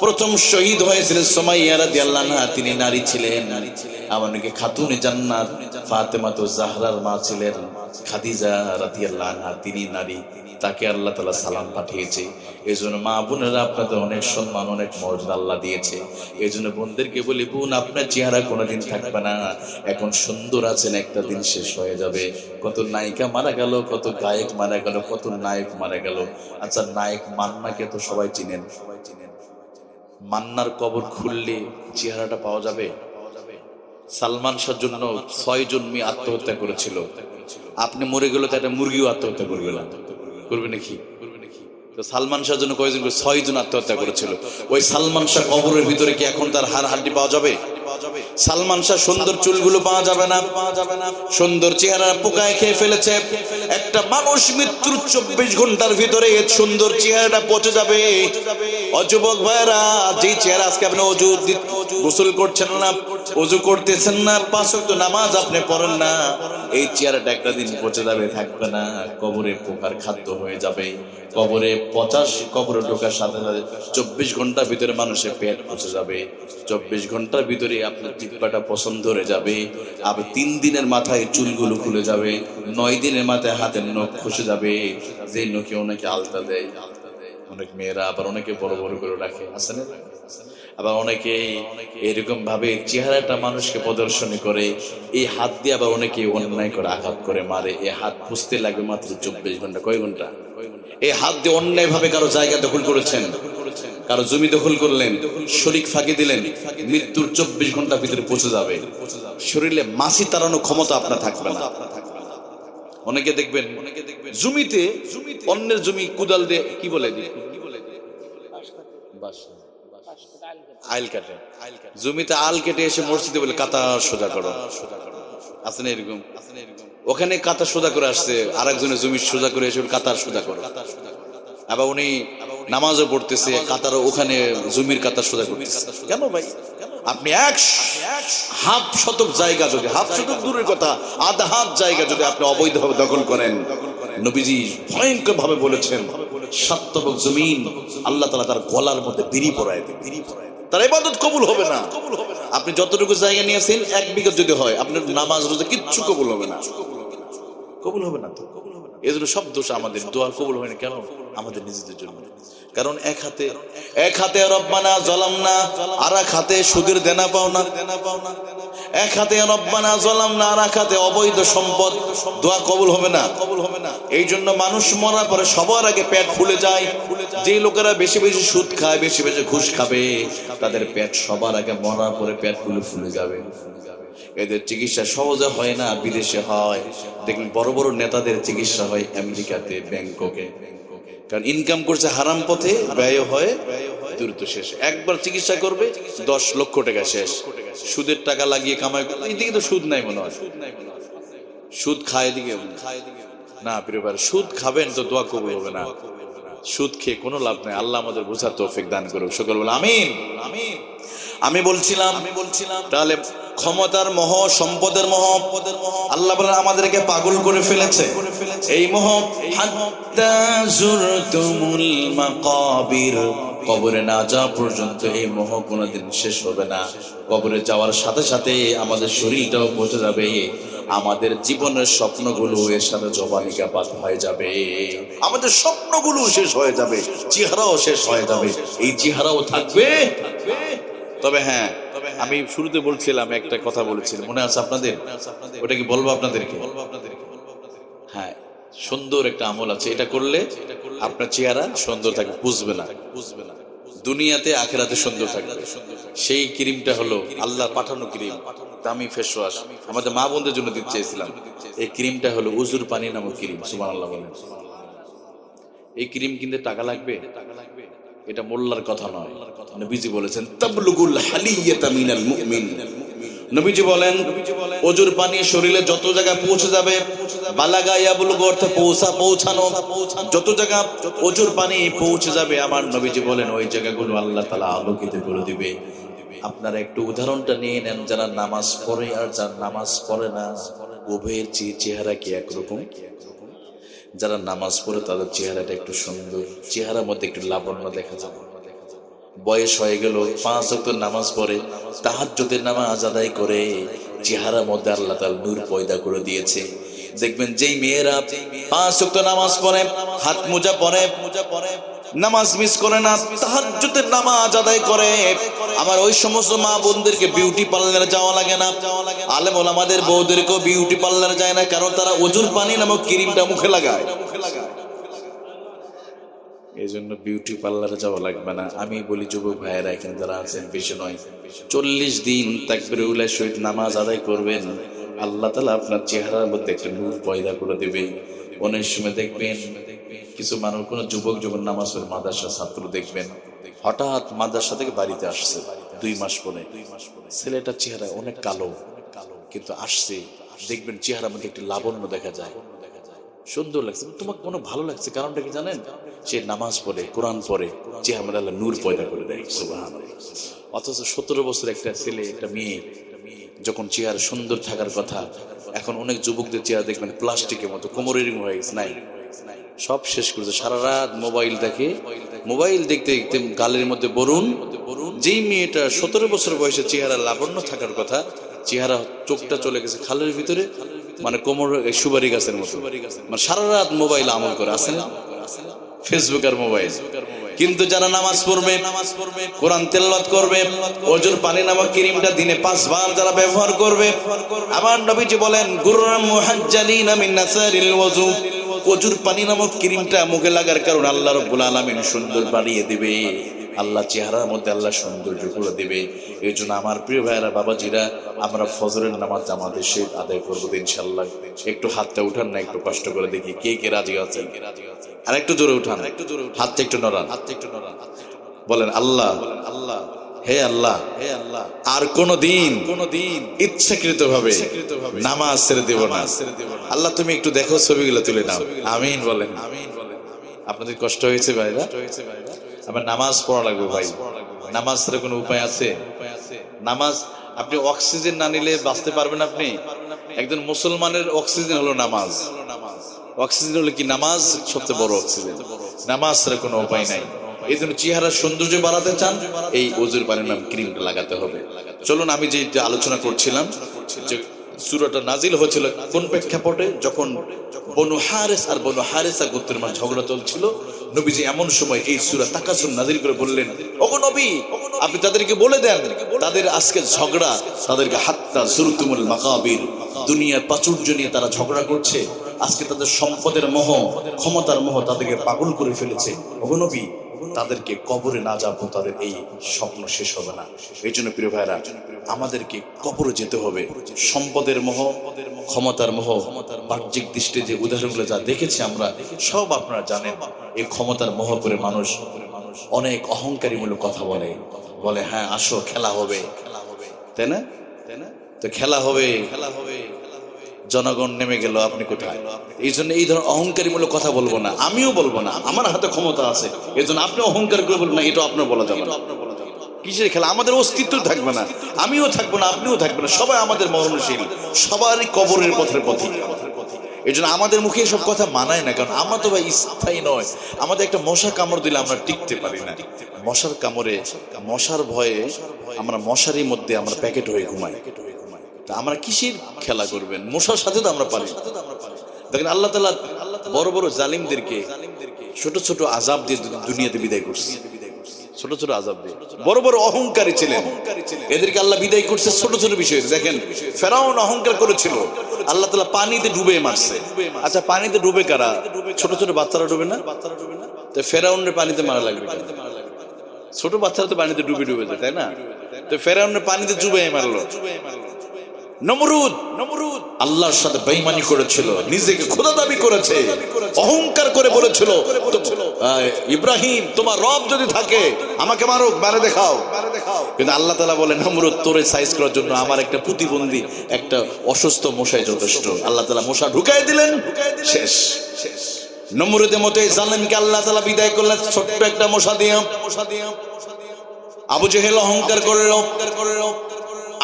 প্রথম শহীদ হয়েছিলেন সুমাইয়া রাদিয়াল্লাহু আনহা, তিনি নারী ছিলেন। এমনকি খাতুনে জান্নাত ফাতেমা তো জাহরার মা ছিলেন খাদিজা রাদিয়াল্লাহু আনহা, তিনি নারী, তাকে আল্লাহ তাআলা সালাম পাঠিয়েছে। এই জন্য মা বোনেরা আপনাদের অনেক সম্মান অনেক মর্যাদা আল্লাহ দিয়েছে। এই জন্য বোনদেরকে বলি, বোন আপনার চেহারা কোনোদিন থাকবে না, এখন সুন্দর আছেন, একটা দিন শেষ হয়ে যাবে। কত নায়িকা মারা গেল, কত গায়ক মারা গেল, কত নায়ক মারা গেল। আচ্ছা, নায়ক মান্নাকে তো সবাই চিনেন। মান্নার কবর খুললে চেহারাটা পাওয়া যাবে? সালমান শাহর জন্য 6 জন মেয়ে আত্মহত্যা করেছিল, আপনি মরে গেলে তো একটা মুরগিও আত্মহত্যা করবে না, করবে নাকি? তো সালমান শাহর জন্য কয়জন? 6 জন আত্মহত্যা করেছিল। ওই সালমান শাহ কবরের ভিতরে কি এখন তার হাড় হাড্ডি পাওয়া যাবে? সালমান শাহ সুন্দর চুলগুলো পাওয়া যাবে না, সুন্দর চেহারা পোকায় খেয়ে ফেলেছে। একটা মানুষ মৃত্যুর 24 ঘন্টার ভিতরে সুন্দর চেহারাটা পচে যাবে। অযুবক ভাইরা, যে চেহারা আজকে আপনি গোসল করছেন না, ওযু করতেছেন না, 5 ওয়াক্ত নামাজ আপনি পড়েন না, এই চেহারাটা একটা দিন পচে যাবে, থাকবে না, কবরে পোকার খাদ্য হয়ে যাবে। কবরে কবরে ঢোকার সাথে সাথে 24 ঘন্টার ভিতরে মানুষের পেট পচে যাবে। 24 ঘন্টার ভিতরে আপনার জিহ্বাটা পছন্দ হয়ে যাবে। আবার 3 দিনের মাথায় চুলগুলো খুলে যাবে, 9 দিনের মাথায় হাতের নখ খসে যাবে। যে নখে অনেকে আলতা দেয়, অনেক মেয়েরা, আবার অনেকে বড় বড় করে রাখে, আছে না? আবার অনেকে এরকম ভাবে চেহারাটা মানুষকে প্রদর্শনী করে। এই হাত দিয়ে আবার অনেকে অন্যায় করে আঘাত করে মারে। এই হাত পুষতে লাগবে মাত্র 24 ঘন্টা। কয় ঘন্টা? এই হাত দিয়ে অন্যায় ভাবে কারো জায়গা দখল করেছেন, কারো জমি দখল করলেন, শরীক ফাঁকি দিলেন, মৃত্যুর 24 ঘন্টার ভিতরে পৌঁছে যাবে। শরীরে মাছি তাড়ানোর ক্ষমতা আপনার থাকবে না। অনেকে দেখবেন জমিতে অন্যের জমি কুদাল দিয়ে কি বলে আইল কাটে, জমিতে আল কেটে এসে মসজিদে বলে কাতা সোজা করো, আছে না এরকম? ওখানে কাতা সোজা করে আসছে, আর একজনের জমি সোজা করে এসে কাতার সোজা করো। আবার উনি নামাজও পড়তেছে, কাতার ওখানে জমির কাতার সোজা করতেছে। কেন ভাই? আপনি হাফ শতক জায়গা, যদি হাফ শতক দূরের কথা, আধা হাত জায়গা যদি আপনি অবৈধভাবে দখল করেন, নবীজি ভয়ঙ্কর ভাবে বলেছেন, 7 তবক জমিন আল্লাহ তাআলা তার গলার মধ্যে বিড়ি পরায় দেবে, তার ইবাদত কবুল হবে না। আপনি যতটুকু জায়গা নিয়েছেন 1 বিঘা যদি হয়, আপনার নামাজ রোজা কিচ্ছু কবুল হবে না, কবুল হবে না। তো এজন্য সব দোষ আমাদের, দোয়া কবুল হয় না কেন? আমাদের নিজেদের জন্য। কারণ এক হাতে রব্বানা যালামনা, আর এক হাতে সুদের দেনা পাওনা, এক হাতে রব্বানা যালামনা, আর এক হাতে অবৈধ সম্পদ, দোয়া কবুল হবে না। এই জন্য মানুষ মরার পরে সবার আগে পেট ফুলে যায়। যে লোকেরা বেশি বেশি সুদ খায়, বেশি বেশি ঘুষ খাবে, তাদের পেট সবার আগে মরার পরে পেট ফুলে যাবে। এদের চিকিৎসা সহজে হয় না, বিদেশে হয়। দেখুন বড় বড় নেতাদের চিকিৎসা হয় আমেরিকাতে, ব্যাংককে, কারণ ইনকাম করছে হারাম পথে, ব্যয় হয় দ্রুত শেষ। একবার চিকিৎসা করবে 10 লক্ষ টাকা শেষ, সুদের টাকা লাগিয়ে কামাই করবে। এদিকে তো সুদ নাই মনে হয়, সুদ খায় এদিকে না। প্রিয় ভাই, সুদ খাবেন তো দোয়া কবুল হবে না। সুদ খেয়ে কোনো লাভ নাই। আল্লাহ আমাদের বোঝার তৌফিক দান করুক, সকল বলে আমিন। আমি বলছিলাম তাহলে ক্ষমতার মোহ, সম্পদের মোহ, আল্লাহ বলেন আমাদেরকে পাগল করে ফেলেছে। এই মোহ, হাত্তা যুরতুমুল মাকাবির, কবরে না যাওয়া পর্যন্ত এই মোহ কোনোদিন শেষ হবে না। কবরে যাওয়ার সাথে সাথে আমাদের শরীরটাও পচে যাবে, আমাদের জীবনের স্বপ্নগুলো এর সাথে জবানিকাপাত হয়ে যাবে, আমাদের স্বপ্নগুলো শেষ হয়ে যাবে, চেহারাও শেষ হয়ে যাবে। এই চেহারাও থাকবে। তবে হ্যাঁ, আমি শুরুতে বলছিলাম, একটা কথা বলেছিলাম, মনে আছে আপনাদের? ওটা কি বলবো আপনাদেরকে? হ্যাঁ, সুন্দর একটা আমল আছে, এটা করলে আপনার চেহারা সুন্দর থাকবে, বুঝবে না, দুনিয়াতে আখিরাতে সুন্দর থাকবে। সেই ক্রিমটা হলো আল্লাহর পাঠানো ক্রিম, দামি ফেস ওয়াশ। আমাদের মা বোনদের জন্য দিতে চেয়েছিলাম। এই ক্রিমটা হলো উজুর পানি নামক ক্রিম। সুবহানাল্লাহ বলেন। এই ক্রিম কিনতে টাকা লাগবে? এটা মোল্লার কথা নয়, নবীজি বলেছেন তাবলুগুল হালিয়াতা মিনাল মুমিন। নবীজি বলেন অজুর পানি শরীরে যত জায়গায় পৌঁছে যাবে, বালাগা ইয়াবলুগু অর্থ পৌঁছানো, যত জায়গা অজুর পানি পৌঁছে যাবে আমার নবীজি বলেন ওই জায়গাগুলো আল্লাহ তাআলা আলোকিত করে দিবে। আপনারা একটু উদাহরণটা নিয়ে নেন, যারা নামাজ পড়ে আর যারা নামাজ পড়ে না, উভয়ের চেহারা কি একরকম? যারা নামাজ পড়ে তাদের চেহারাটা একটু সুন্দর, চেহারার মধ্যে একটু লাবণ্য দেখা যাবে। বয়স হয়ে গেল, 5 ওয়াক্ত নামাজ পড়ে, তাহাজ্জুদের নামাজ আদায় করে, চেহারার মধ্যে আল্লাহ তাআলা নূর পয়দা করে দিয়েছে। দেখবেন যেই মেয়েরা 5 ওয়াক্ত নামাজ পড়ে, হাত মোজা পরে, নামাজ মিস করে না, তাহাজ্জুদের নামাজ আদায় করে, আমার ওই সমস্ত মা বোনদেরকে বিউটি পার্লারে যাওয়া লাগে না। আলেম ওলামাদের বউদেরকেও বিউটি পার্লারে যায় না, কারণ তারা অজুর পানি নামক ক্রিমটা মুখে লাগায়। এই জন্য বিউটি পার্লারে যাওয়া লাগবে না। আমি বলি যুবক ভাইয়েরা এখানে যারা আছেন, বেশি নয়, 40 দিন তাকবীরুল শহীদ নামাজ আদায় করবেন, আল্লাহ তাআলা আপনার চেহারার মধ্যে একটা নূর পয়দা করে দেবে। অনেক সময় দেখবেন কিছু মানুষ, কোন যুবক যখন নামাজ পড়ে, মাদ্রাসা ছাত্র দেখবেন হঠাৎ মাদ্রাসা থেকে বাড়িতে আসছে 2 মাস পরে, ছেলেটার চেহারা অনেক কালো, কিন্তু আসছে দেখবেন চেহারার মধ্যে একটি লাবণ্য দেখা যায়, সুন্দর লাগছে। তোমাকে কোনো ভালো লাগছে, কারণটা কি জানেন? সে নামাজ পড়ে, কোরআন পড়ে, চেহারা মধ্যে আল্লাহ নূর পয়দা করে দেয়। সুবহানাল্লাহ। অথচ 17 বছর একটা ছেলে, একটা মেয়ে যখন চেহারা সুন্দর থাকার কথা, এখন অনেক যুবকদের চেহারা দেখবেন প্লাস্টিকের মতো, কোমরের হয়ে গেছে, নাই, সব শেষ করেছে। সারা রাত মোবাইল দেখে, মোবাইল দেখতে দেখতে গালের মধ্যে বরুণ। যেই মেয়েটা 17 বছর বয়সে চেহারা লাবণ্য থাকার কথা, চেহারা চোখটা চলে গেছে খালের ভিতরে, মানে কোমর সুপারি গাছের মতো, মানে সারা রাত মোবাইল আমল করে আসেন, ফেসবুক আর মোবাইল। কিন্তু যারা নামাজ পড়বে, কোরআন তেলাওয়াত করবে, ওজুর পানি নামক ক্রিমটা দিনে 5 বার যারা ব্যবহার করবে, আমার নবীজি বলেন গুররাম মুহাজ্জালিনা মিন নাসারিল ওযু, ওজুর পানি নামক ক্রিমটা মুখে লাগার কারণে আল্লাহ রাব্বুল আলামিন সুন্দর বানিয়ে দিবে, আল্লাহ চেহারার মধ্যে আল্লাহ সৌন্দর্য করে দিবে। এই জন্য আমার প্রিয় ভাইয়েরা, বাবাজিরা, আমরা ফজরের নামাজ জামাতের সহিত আদায় করবো ইনশাআল্লাহ। একটু হাতটা উঠান না, একটু কষ্ট করে দেখি কে কে রাজি আছেন। আর একটু জোরে উঠান, হাতটা একটু নড়ান, বলেন আল্লাহ, হে আল্লাহ, আর কোনদিন ইচ্ছাকৃত ভাবে নামাজ ছেড়ে দেব না। আল্লাহ তুমি একটু দেখো, ছবিগুলো তুলে নাও। আমিন বলেন। আপনাদের কষ্ট হয়েছে ভাইরা? আমার নামাজ পড়া লাগবে ভাই। নামাজ ছাড়া কোনো উপায় আছে? নামাজ, আপনি অক্সিজেন না নিলে বাঁচতে পারবেন আপনি? একজন মুসলমানের অক্সিজেন হলো নামাজ। অক্সিজেন হলো কি? নামাজ সবচেয়ে বড় অক্সিজেন। নামাজ ছাড়া কোনো উপায় নাই। এই জন্য চেহারার সৌন্দর্য বাড়াতে চান, এই ওজুর পানির নাম ক্রিমটা লাগাতে হবে। চলুন, আমি যে আলোচনা করছিলাম যে সূরাটা নাজিল হয়েছিল কোন প্রেক্ষাপটে, যখন বনু হারিস আর বনু হারিসা গোত্রের মাঝে ঝগড়া চলছিল। নবীজি এমন সময় এই সূরা তাকাসুর নাজিল করে বললেন, ওগো নবী, আপনি তাদেরকে বলে দেন তাদের আজকে ঝগড়া, তাদেরকে হাত্তা জুরতুমুল মাকাবির, দুনিয়ার প্রাচুর্য নিয়ে তারা ঝগড়া করছে, আজকে তাদের সম্পদের মোহ, ক্ষমতার মোহ তাদেরকে পাগল করে ফেলেছে। ওগো নবী, তাদেরকে কবরে না যাবো, তাদের এই স্বপ্ন শেষ হবে না। এই জন্য প্রিয় ভাইরা, আমাদেরকে কবরে যেতে হবে। সম্পদের মোহ, ক্ষমতার মোহ, বাহ্যিক দৃষ্টি যে উদাহরণগুলো যা দেখেছি আমরা সব আপনারা জানেন। এই ক্ষমতার মোহ করে মানুষ অনেক অহংকারীমূলক কথা বলে, হ্যাঁ আসো খেলা হবে, তাই না? তো খেলা হবে, জনগণ নেমে গেল, আপনি কোথায়? এই জন্য এই ধরনের অহংকারীমূলক কথা বলবো না, আমিও বলবো না। আমার হাতে ক্ষমতা আছে, এই জন্য আপনি অহংকার করে বলবেন না, এটা আপনার বলা যাবে না। কিসের খেলা? আমাদের অস্তিত্ব থাকবে না, আমিও থাকবো না, আপনিও থাকবেন না, সবাই আমাদের মরণশীল, সবারই কবরের পথের পথিক। এই জন্য আমাদের মুখে এসব কথা মানায় না, কারণ আমরা তো ভাই স্থায়ী নয়। আমাদের একটা মশা কামড় দিলে আমরা টিকতে পারি না, মশার কামড়ে, মশার ভয়ে আমরা মশারির মধ্যে আমরা প্যাকেট হয়ে ঘুমাই। তা আমরা কিসের খেলা করবেন? মশার সাথে তো আমরা পারি। দেখেন আল্লাহ তাআলা বড় বড় জালিমদেরকে ছোট ছোট আযাব দিয়ে দুনিয়াতে বিদায় করছে, ছোট ছোট আযাব দিয়ে। বড় বড় অহংকারী ছিলেন, এদেরকে আল্লাহ বিদায় করছে ছোট ছোট বিষয়ে। দেখেন ফেরাউন অহংকার করেছিল, আল্লাহ তাআলা পানিতে ডুবে মারছে। আচ্ছা, পানিতে ডুবে কারা? ছোট ছোট বাচ্চারা ডুবে না? তো ফেরাউনের পানিতে মারা লাগবে? ছোট বাচ্চারা তো পানিতে ডুবে যায়, তাই না? তো ফেরাউনের পানিতে ডুবে মারলো, নমরুদ আল্লাহর সাথে বেঈমানি করেছিল, নিজেকে খোদা দাবি করেছে, অহংকার করে বলেছিল ইব্রাহিম তোমার রব যদি থাকে আমাকে মারো, মারে দেখাও। কিন্তু আল্লাহ তাআলা বলে নমরুদ তোরে সাইজ করার জন্য আমার একটা প্রতিবন্ধী, একটা অসুস্থ মশাই যথেষ্ট। আল্লাহ তাআলা মশা ঢুকাই দিলেন, শেষ। নমরুদের মতো এই জালেমকে আল্লাহ তাআলা বিদায় করলেন ছোট্ট একটা মশা দিয়ে। আবু জেহেল অহংকার করলো,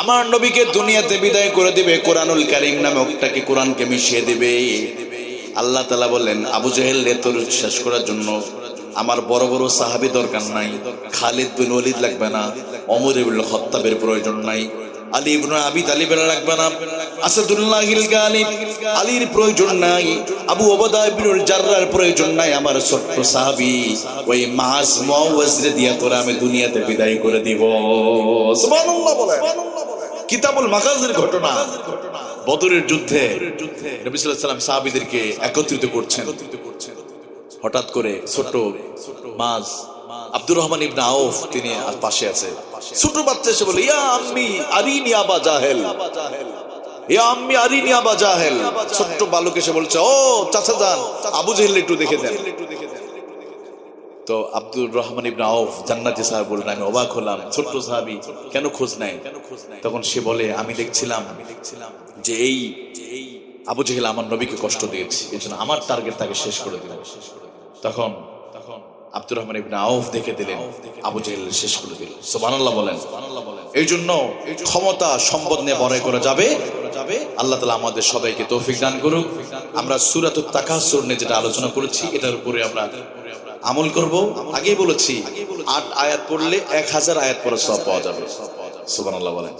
আমার নবীকে দুনিয়াতে বিদায় করে দিবে, কোরআনুল কারীম নামকটাকে কোরআনকে মিশিয়ে দিবে। আল্লাহ তাআলা বললেন আবু জেহেল রে তোর শেষ করার জন্য আমার বড় বড় সাহাবী দরকার নাই, খালিদ বিন ওয়ালিদ লাগবে না, ওমর ইবনে খাত্তাবের প্রয়োজন নাই, আলী ইবনে আবি তালিবের লাগবে না, আসাদুল্লাহিল গালিব আলীর প্রয়োজন নাই, আবু ওবাদা ইবনুল জাররার প্রয়োজন নাই, আমার ছোট্ট সাহাবী ওই মাস মুআওয়াজরে দিয়া তোরা আমি দুনিয়াতে বিদায় করে দিব। সুবহানাল্লাহ বলে। কিতাবুল মাগাজির ঘটনা, বদরের যুদ্ধে নবী সাল্লাল্লাহু আলাইহি ওয়াসাল্লাম সাহাবীদেরকে একত্রিত করছেন। হঠাৎ করে ছোট মাস আব্দুর রহমান ইবনে আউফ তিনি পাশে আছে, ছোট বাচ্চা এসে বলে ইয়া আম্মি আরিনি আবা জাহেল, ইয়া আম্মি আরিনি আবা জাহেল। ছোট্ট বালক এসে বলছে ও চাচা যান আবু জেহেল একটু দেখে দেন। তো আব্দুর রহমান ইবনে আউফ জান্নাতি সাহাবী বলেন আমি অবাক হলাম, ছোট্ট সাহাবী কেন খোঁজ নেয়? তখন সে বলে আমি দেখছিলাম যে এই আবু জেহেল আমার নবীকে কষ্ট দিয়েছে, এজন্য আমার টার্গেট তাকে শেষ করে দিল। তখন আব্দুর রহমান ইবনে আউফ দেখে দিলেন আবু জেহেল শেষ করে দিল। সুবহানাল্লাহ বলেন। এই জন্য ক্ষমতা সম্পদ নিয়ে বড়াই করা যাবে। আল্লাহ তাআলা আমাদের সবাইকে তৌফিক দান করুক। আমরা সূরাতুত তাকাসুর নিয়ে যেটা আলোচনা করেছি এটার উপরে আমরা আমল করব। আগেই বলেছি 8 আয়াত পড়লে 1000 আয়াত পড়ার সওয়াব পাওয়া যাবে। সুবহানাল্লাহ বলেন।